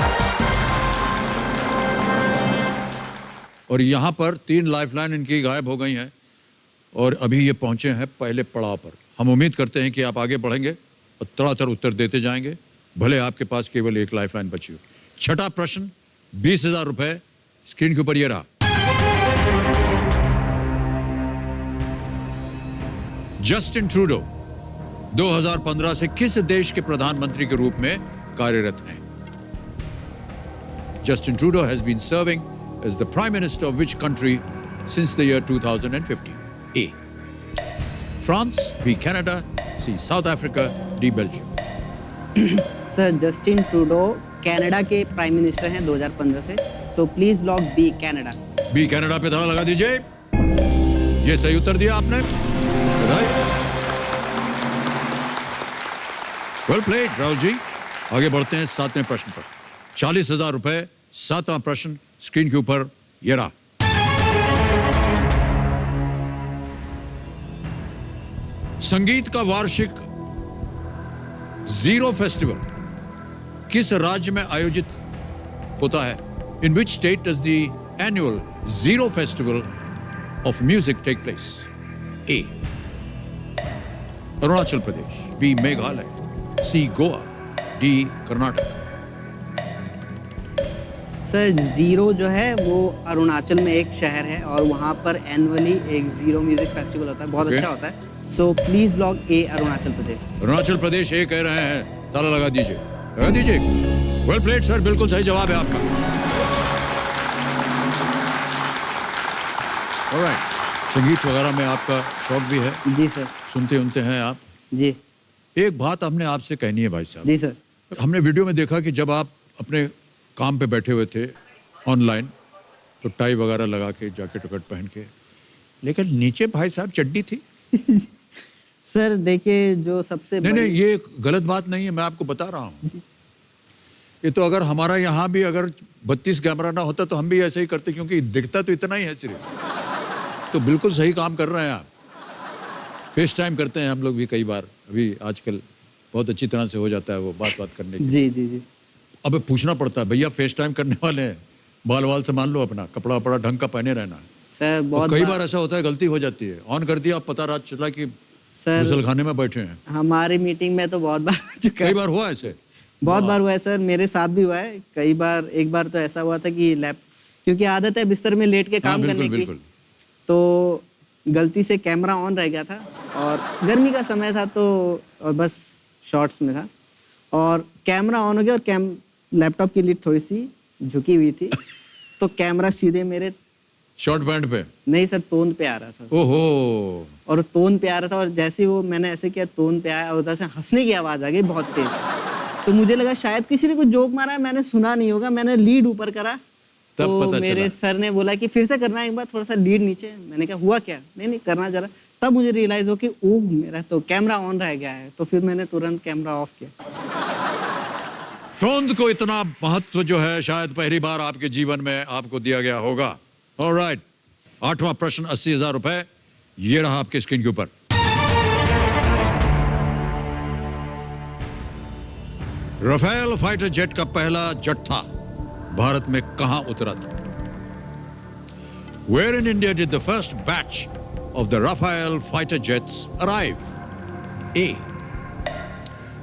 Speaker 1: और यहां पर 3 लाइफलाइन इनकी गायब हो गई हैं और अभी ये पहुंचे हैं पहले पड़ाव पर। हम उम्मीद करते हैं कि आप आगे बढ़ेंगे और तड़ातड़ उत्तर देते जाएंगे, भले आपके पास केवल 1 लाइफलाइन बची हो। छठा प्रश्न 20,000 रुपए स्क्रीन के ऊपर ये रहा। जस्टिन ट्रूडो 2015 से किस देश के प्रधानमंत्री के रूप में कार्यरत हैं? Justin Trudeau has been serving as the Prime Minister of which country since the year 2015? A. France, B. Canada, C. South Africa, D. Belgium.
Speaker 9: Sir Justin Trudeau Canada के प्राइम मिनिस्टर हैं 2015 से, so please lock B Canada.
Speaker 1: B Canada पे ताला लगा दीजिए। ये सही उत्तर दिया आपने। Well played Rahul ji. आगे बढ़ते हैं 7वें प्रश्न पर। 40,000 रुपए, 7वां प्रश्न स्क्रीन के ऊपर ये रहा। संगीत का वार्षिक जीरो फेस्टिवल किस राज्य में आयोजित होता है? In which state does the annual Ziro festival of music take place? A. Arunachal Pradesh, B. Meghalaya, C. Goa, D. Karnataka.
Speaker 9: Sir Ziro जो है वो अरुणाचल में एक शहर है और वहाँ पर एनुअली एक जीरो म्यूजिक फेस्टिवल होता है, बहुत अच्छा होता है। सो प्लीज लॉक ए अरुणाचल प्रदेश।
Speaker 1: अरुणाचल प्रदेश ए कह रहे हैं, ताला लगा दीजिए, लगा दीजिए। वेल प्लेड सर, बिल्कुल सही जवाब है आपका। ऑलराइट, संगीत वगैरह में आपका शौक भी है?
Speaker 9: जी सर।
Speaker 1: सुनते हैं आप?
Speaker 9: जी।
Speaker 1: एक बात हमने आपसे कहनी है भाई साहब।
Speaker 9: जी सर।
Speaker 1: हमने वीडियो में देखा कि जब आप अपने काम पे बैठे हुए थे ऑनलाइन, तो टाई वगैरह लगा के, जैकेट वैकेट पहन के, लेकिन नीचे भाई साहब चड्डी थी।
Speaker 9: सर देखिए जो सबसे
Speaker 1: नहीं, ये गलत बात नहीं है, मैं आपको बता रहा हूँ। ये तो अगर हमारा यहाँ भी अगर 32 कैमरा ना होता तो हम भी ऐसे ही करते, क्योंकि दिखता तो इतना ही है सिर्फ। तो बिल्कुल सही काम कर रहे हैं आप। फेस टाइम करते हैं हम लोग भी कई बार, अभी आजकल बहुत अच्छी तरह से हो जाता है वो बात करने की।
Speaker 9: जी जी जी।
Speaker 1: अब पूछना पड़ता है, भैया फेस टाइम करने वाले हैं, बाल वाल से मान लो, अपना कपड़ा वपड़ा ढंग का पहने रहना।
Speaker 9: सर बहुत
Speaker 1: कई बार ऐसा होता है, गलती हो जाती है, ऑन कर दिया, पता रात चला कि गुसलखाने में बैठे हैं।
Speaker 9: हमारी मीटिंग में तो बहुत बार हो चुका है।
Speaker 1: कई बार हुआ ऐसे?
Speaker 9: बहुत बार हुआ है सर, मेरे साथ भी हुआ है कई बार। एक बार तो ऐसा हुआ था कि क्योंकि आदत है बिस्तर में लेट के काम करने की, तो गलती से कैमरा ऑन रह गया था और गर्मी का समय था, तो और बस शॉर्ट्स में था और कैमरा ऑन हो गया और लैपटॉप की लीड थोड़ी सी झुकी हुई थी, तो कैमरा सीधे मेरे
Speaker 1: शॉर्ट पैंट पे?
Speaker 9: नहीं सर, तोन पे आ रहा था।
Speaker 1: ओहो।
Speaker 9: और तोन पे आ रहा था और जैसे ही वो मैंने ऐसे किया, तोन पे आया और उधर से हंसने की आवाज़ आ गई बहुत तेज। तो मुझे लगा शायद किसी ने कुछ जोक मारा है, मैंने सुना नहीं होगा, मैंने लीड ऊपर करा,
Speaker 1: तब
Speaker 9: तो
Speaker 1: पता
Speaker 9: मेरे
Speaker 1: चला।
Speaker 9: सर ने बोला कि फिर से करना एक बार, थोड़ा सा लीड नीचे। मैंने कहा हुआ क्या? नहीं करना जरा। तब मुझे रियलाइज हो कि ओह मेरा तो कैमरा ऑन रह गया है, तो फिर मैंने तुरंत कैमरा ऑफ किया।
Speaker 1: तोंद को इतना महत्व जो है शायद पहली बार आपके जीवन में आपको दिया गया होगा। ऑलराइट, 8वां प्रश्न 80,000 रुपए, ये रहा आपके स्क्रीन के ऊपर। राफेल फाइटर जेट का पहला जत्था भारत में कहां उतरा था? Where in India did the first batch of the Rafale fighter jets arrive? A.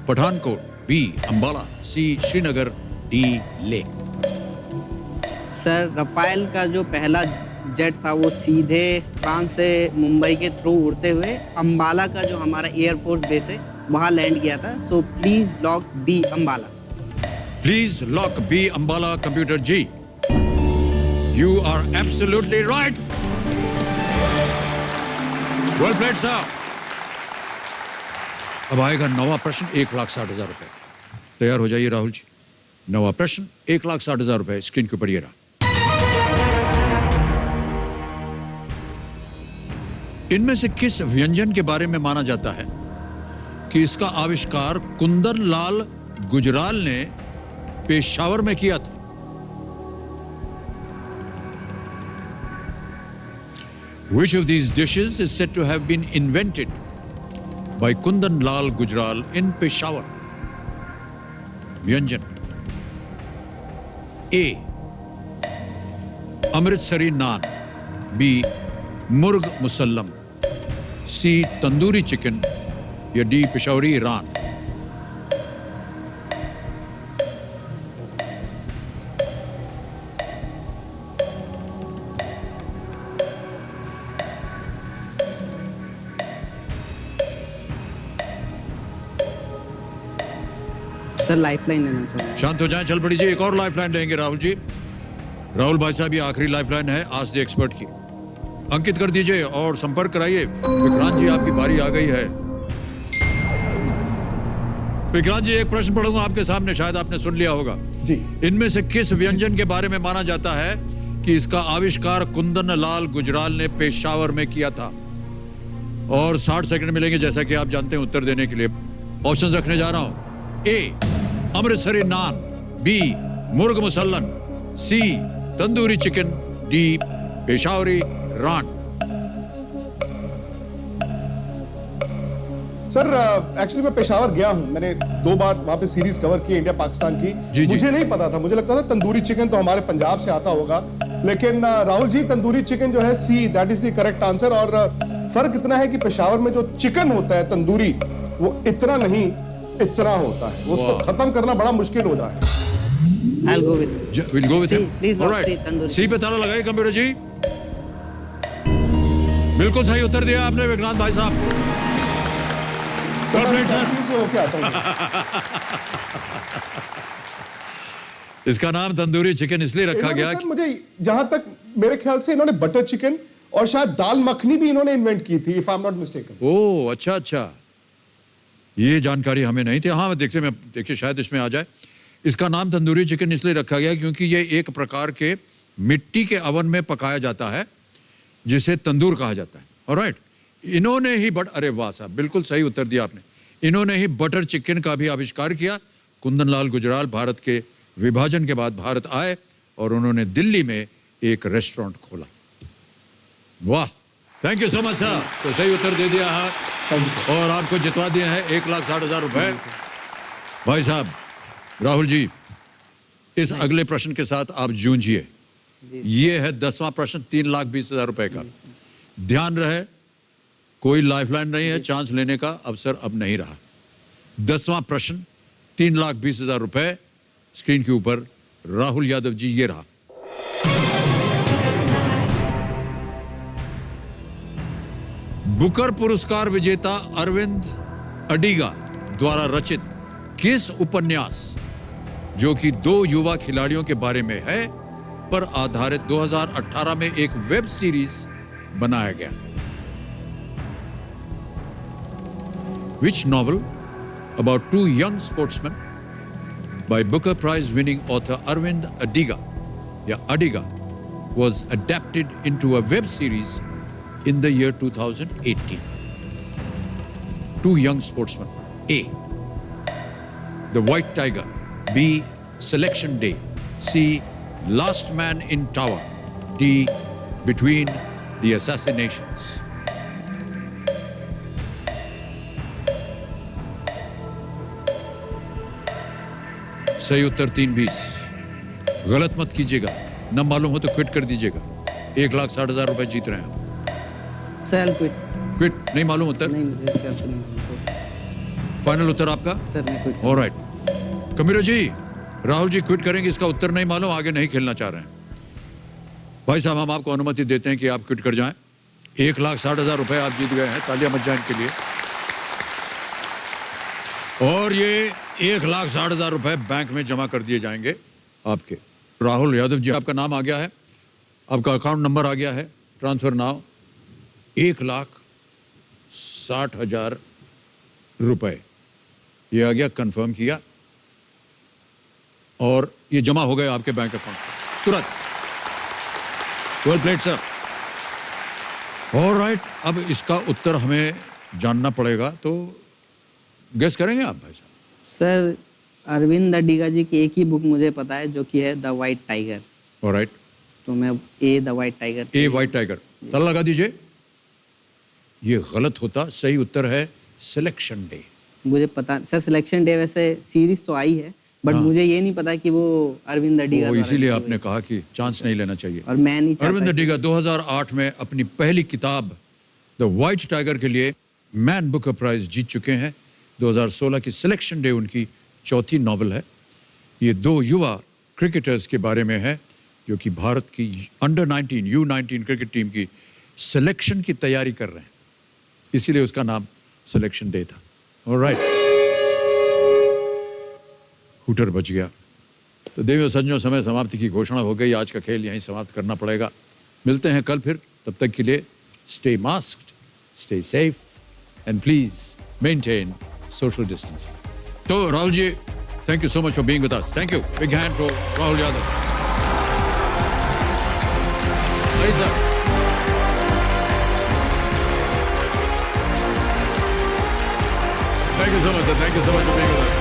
Speaker 1: Pathankot, B. Ambala, C. Srinagar, D. Leh।
Speaker 9: Sir Rafale का जो पहला जेट था वो सीधे फ्रांस से मुंबई के थ्रू उड़ते हुए अंबाला का जो हमारा एयरफोर्स बेस है वहाँ लैंड किया था। So please lock B Ambala.
Speaker 1: Please lock B Ambala, computer G. You are absolutely right. Well played, sir. अब आएगा 9वां प्रश्न 1,60,000 रुपए। तैयार हो जाइए राहुल जी। 9वां प्रश्न 1,60,000 रुपए स्क्रीन के ऊपर ये रहा। इनमें से किस व्यंजन के बारे में माना जाता है कि इसका आविष्कार कुंदन लाल गुजराल ने पेशावर में किया था? Which of these dishes is said to have been invented by Kundan Lal Gujral in Peshawar? व्यंजन। A. Amritsari naan, B. मुर्ग मुसल्लम, C. तंदूरी चिकन या D. पेशावरी रान।
Speaker 9: सर लाइफलाइन लेना चाहूँगा।
Speaker 1: शांत हो जाएं, चल पड़ी जी, एक और लाइफलाइन लेंगे राहुल जी। राहुल भाई साहब, ये आखिरी लाइफलाइन है आज द एक्सपर्ट की। अंकित कर दीजिए और संपर्क कराइए। विक्रांत जी, आपकी बारी आ गई है। विक्रांत जी, एक प्रश्न पढ़ूंगा आपके सामने, शायद आपने सुन लिया होगा
Speaker 3: जी।
Speaker 1: इनमें से किस व्यंजन के बारे में माना जाता है कि इसका आविष्कार कुंदन लाल गुजराल ने पेशावर में किया था? और 60 सेकंड मिलेंगे जैसा कि आप जानते हैं उत्तर देने के लिए। ऑप्शन रखने जा रहा हूं। ए अमृतसरी नान, बी मुर्ग मुसल्लन, सी तंदूरी चिकन, डी पेशावरी रान।
Speaker 3: सर एक्चुअली मैं पेशावर गया हूं, मैंने 2 बार वहां पे सीरीज कवर की इंडिया पाकिस्तान की।
Speaker 1: जी।
Speaker 3: मुझे नहीं पता था, मुझे लगता था तंदूरी चिकन तो हमारे पंजाब से आता होगा, लेकिन राहुल जी तंदूरी चिकन जो है C, that is the correct answer. और फर्क इतना है कि पेशावर में जो चिकन होता है तंदूरी, वो इतना नहीं इतना होता है, उसको खत्म करना बड़ा मुश्किल हो रहा है।
Speaker 9: I'll go with it.
Speaker 1: We'll go with
Speaker 9: C,
Speaker 1: him.
Speaker 9: please not
Speaker 1: All right.
Speaker 9: C, tandoori.
Speaker 1: सी पे ताला लगाइए कंप्यूटर जी। बिल्कुल सही उत्तर दिया आपने विक्रांत भाई साहब।
Speaker 3: Sir
Speaker 1: Complete, sir.
Speaker 3: कैंटीन से होके आता हूं।
Speaker 1: इसका नाम तंदूरी चिकन इसलिए रखा
Speaker 3: इन्होंने
Speaker 1: गया
Speaker 3: सर, मुझे जहां तक मेरे ख्याल से इन्होंने बटर चिकन और शायद दाल मखनी भी इन्होंने इन्वेंट की थी, if I am not mistaken.
Speaker 1: ओह अच्छा अच्छा, ये जानकारी हमें नहीं थी। हाँ देखिए शायद इसमें आ जाए। इसका नाम तंदूरी चिकन इसलिए रखा गया क्योंकि ये एक प्रकार के मिट्टी के अवन में पकाया जाता है जिसे तंदूर कहा जाता है। ऑलराइट, इन्होंने ही अरे वाह साहब, बिल्कुल सही उत्तर दिया आपने। इन्होंने ही बटर चिकन का भी आविष्कार किया। कुंदनलाल गुजराल भारत के विभाजन के बाद भारत आए और उन्होंने दिल्ली में एक रेस्टोरेंट खोला। वाह, thank you so much sir. तो सही उत्तर दे दिया है
Speaker 3: थैंक यू सर।
Speaker 1: और आपको जितवा दिए हैं 1,60,000 रुपए। भाई साहब, राहुल जी, इस अगले प्रश्न के साथ आप जूझिए। ये है 10वां प्रश्न, 3,20,000 रुपए का। ध्यान रहे, कोई लाइफलाइन नहीं है, चांस लेने का अवसर अब नहीं रहा। 10वां प्रश्न, 3,20,000 रुपए। स्क्रीन के ऊपर राहुल यादव जी, ये रहा। बुकर पुरस्कार विजेता अरविंद अडिगा द्वारा रचित किस उपन्यास, जो कि 2 युवा खिलाड़ियों के बारे में है, पर आधारित 2018 में एक वेब सीरीज बनाया गया? Which novel about 2 young sportsmen by Booker Prize winning author Arvind Adiga was adapted into a web series in the year 2018? 2 young sportsmen. A. The White Tiger. B. Selection Day. C. Last Man in Tower. D. Between the Assassinations. सही उत्तर 3,20,000। गलत मत कीजिएगा, न मालूम हो तो quit कर दीजिएगा। 1,60,000 रुपए जीत रहे हैं।
Speaker 9: Sir I'll quit.
Speaker 1: क्विट नहीं मालूम उत्तर?
Speaker 9: नहीं, मुझे इस आंसर नहीं मालूम।
Speaker 1: फाइनल उत्तर आपका?
Speaker 9: सर मैं क्विट।
Speaker 1: ऑलराइट, कमीरो जी, राहुल जी क्विट करेंगे, इसका उत्तर नहीं मालूम, आगे नहीं खेलना चाह रहे हैं। भाई साहब, हम आपको अनुमति देते हैं कि आप क्विट कर जाएं। 1,60,000 रुपए आप जीत गए हैं, तालियां बज जाएं इनके लिए। और ये 1,60,000 रुपए बैंक में जमा कर दिए जाएंगे आपके। राहुल यादव जी, आपका नाम आ गया है, आपका अकाउंट नंबर आ गया है, ट्रांसफर नाउ। 1,60,000 रुपए ये आ गया, कंफर्म किया और ये जमा हो गए आपके बैंक अकाउंट में तुरंत। Well played sir. ऑलराइट, अब इसका उत्तर हमें जानना पड़ेगा, तो गेस करेंगे आप भाई साहब?
Speaker 9: सर अरविंद अडिगा जी की एक ही बुक मुझे पता है, जो कि है द वाइट टाइगर।
Speaker 1: ऑलराइट,
Speaker 9: तो मैं A the white tiger.
Speaker 1: A white tiger, ताला लगा दीजिए। ये गलत होता, सही उत्तर है सिलेक्शन डे।
Speaker 9: मुझे पता सर, सिलेक्शन डे वैसे सीरीज तो आई है, बट मुझे ये नहीं पता कि वो अरविंद अडिगा
Speaker 1: वो
Speaker 9: द्वारा
Speaker 1: इसीलिए
Speaker 9: लिखी
Speaker 1: आपने
Speaker 9: हुई।
Speaker 1: कहा कि चांस नहीं लेना चाहिए।
Speaker 9: और मैं नहीं चाहता
Speaker 1: अरविंद
Speaker 9: कि-
Speaker 1: अडिगा 2008 में अपनी पहली किताब द वाइट टाइगर के लिए मैन बुकर प्राइज जीत चुके हैं। 2016 की सिलेक्शन डे उनकी 4थी नॉवल है। ये 2 युवा क्रिकेटर्स के बारे में है जो कि भारत की अंडर 19 U19 क्रिकेट टीम की सिलेक्शन की तैयारी कर रहे हैं, इसीलिए उसका नाम सिलेक्शन डे था। ऑलराइट, स्कूटर बच गया। तो देवियों सज्जनों, समय समाप्ति की घोषणा हो गई। आज का खेल यहीं समाप्त करना पड़ेगा। मिलते हैं कल फिर, तब तक के लिए stay masked, stay safe and please maintain social distancing. तो Rahul ji, thank you so much for being with us. Thank you. Big hand for Rahul Yadav. भाई साहब, thank you so much for being with us.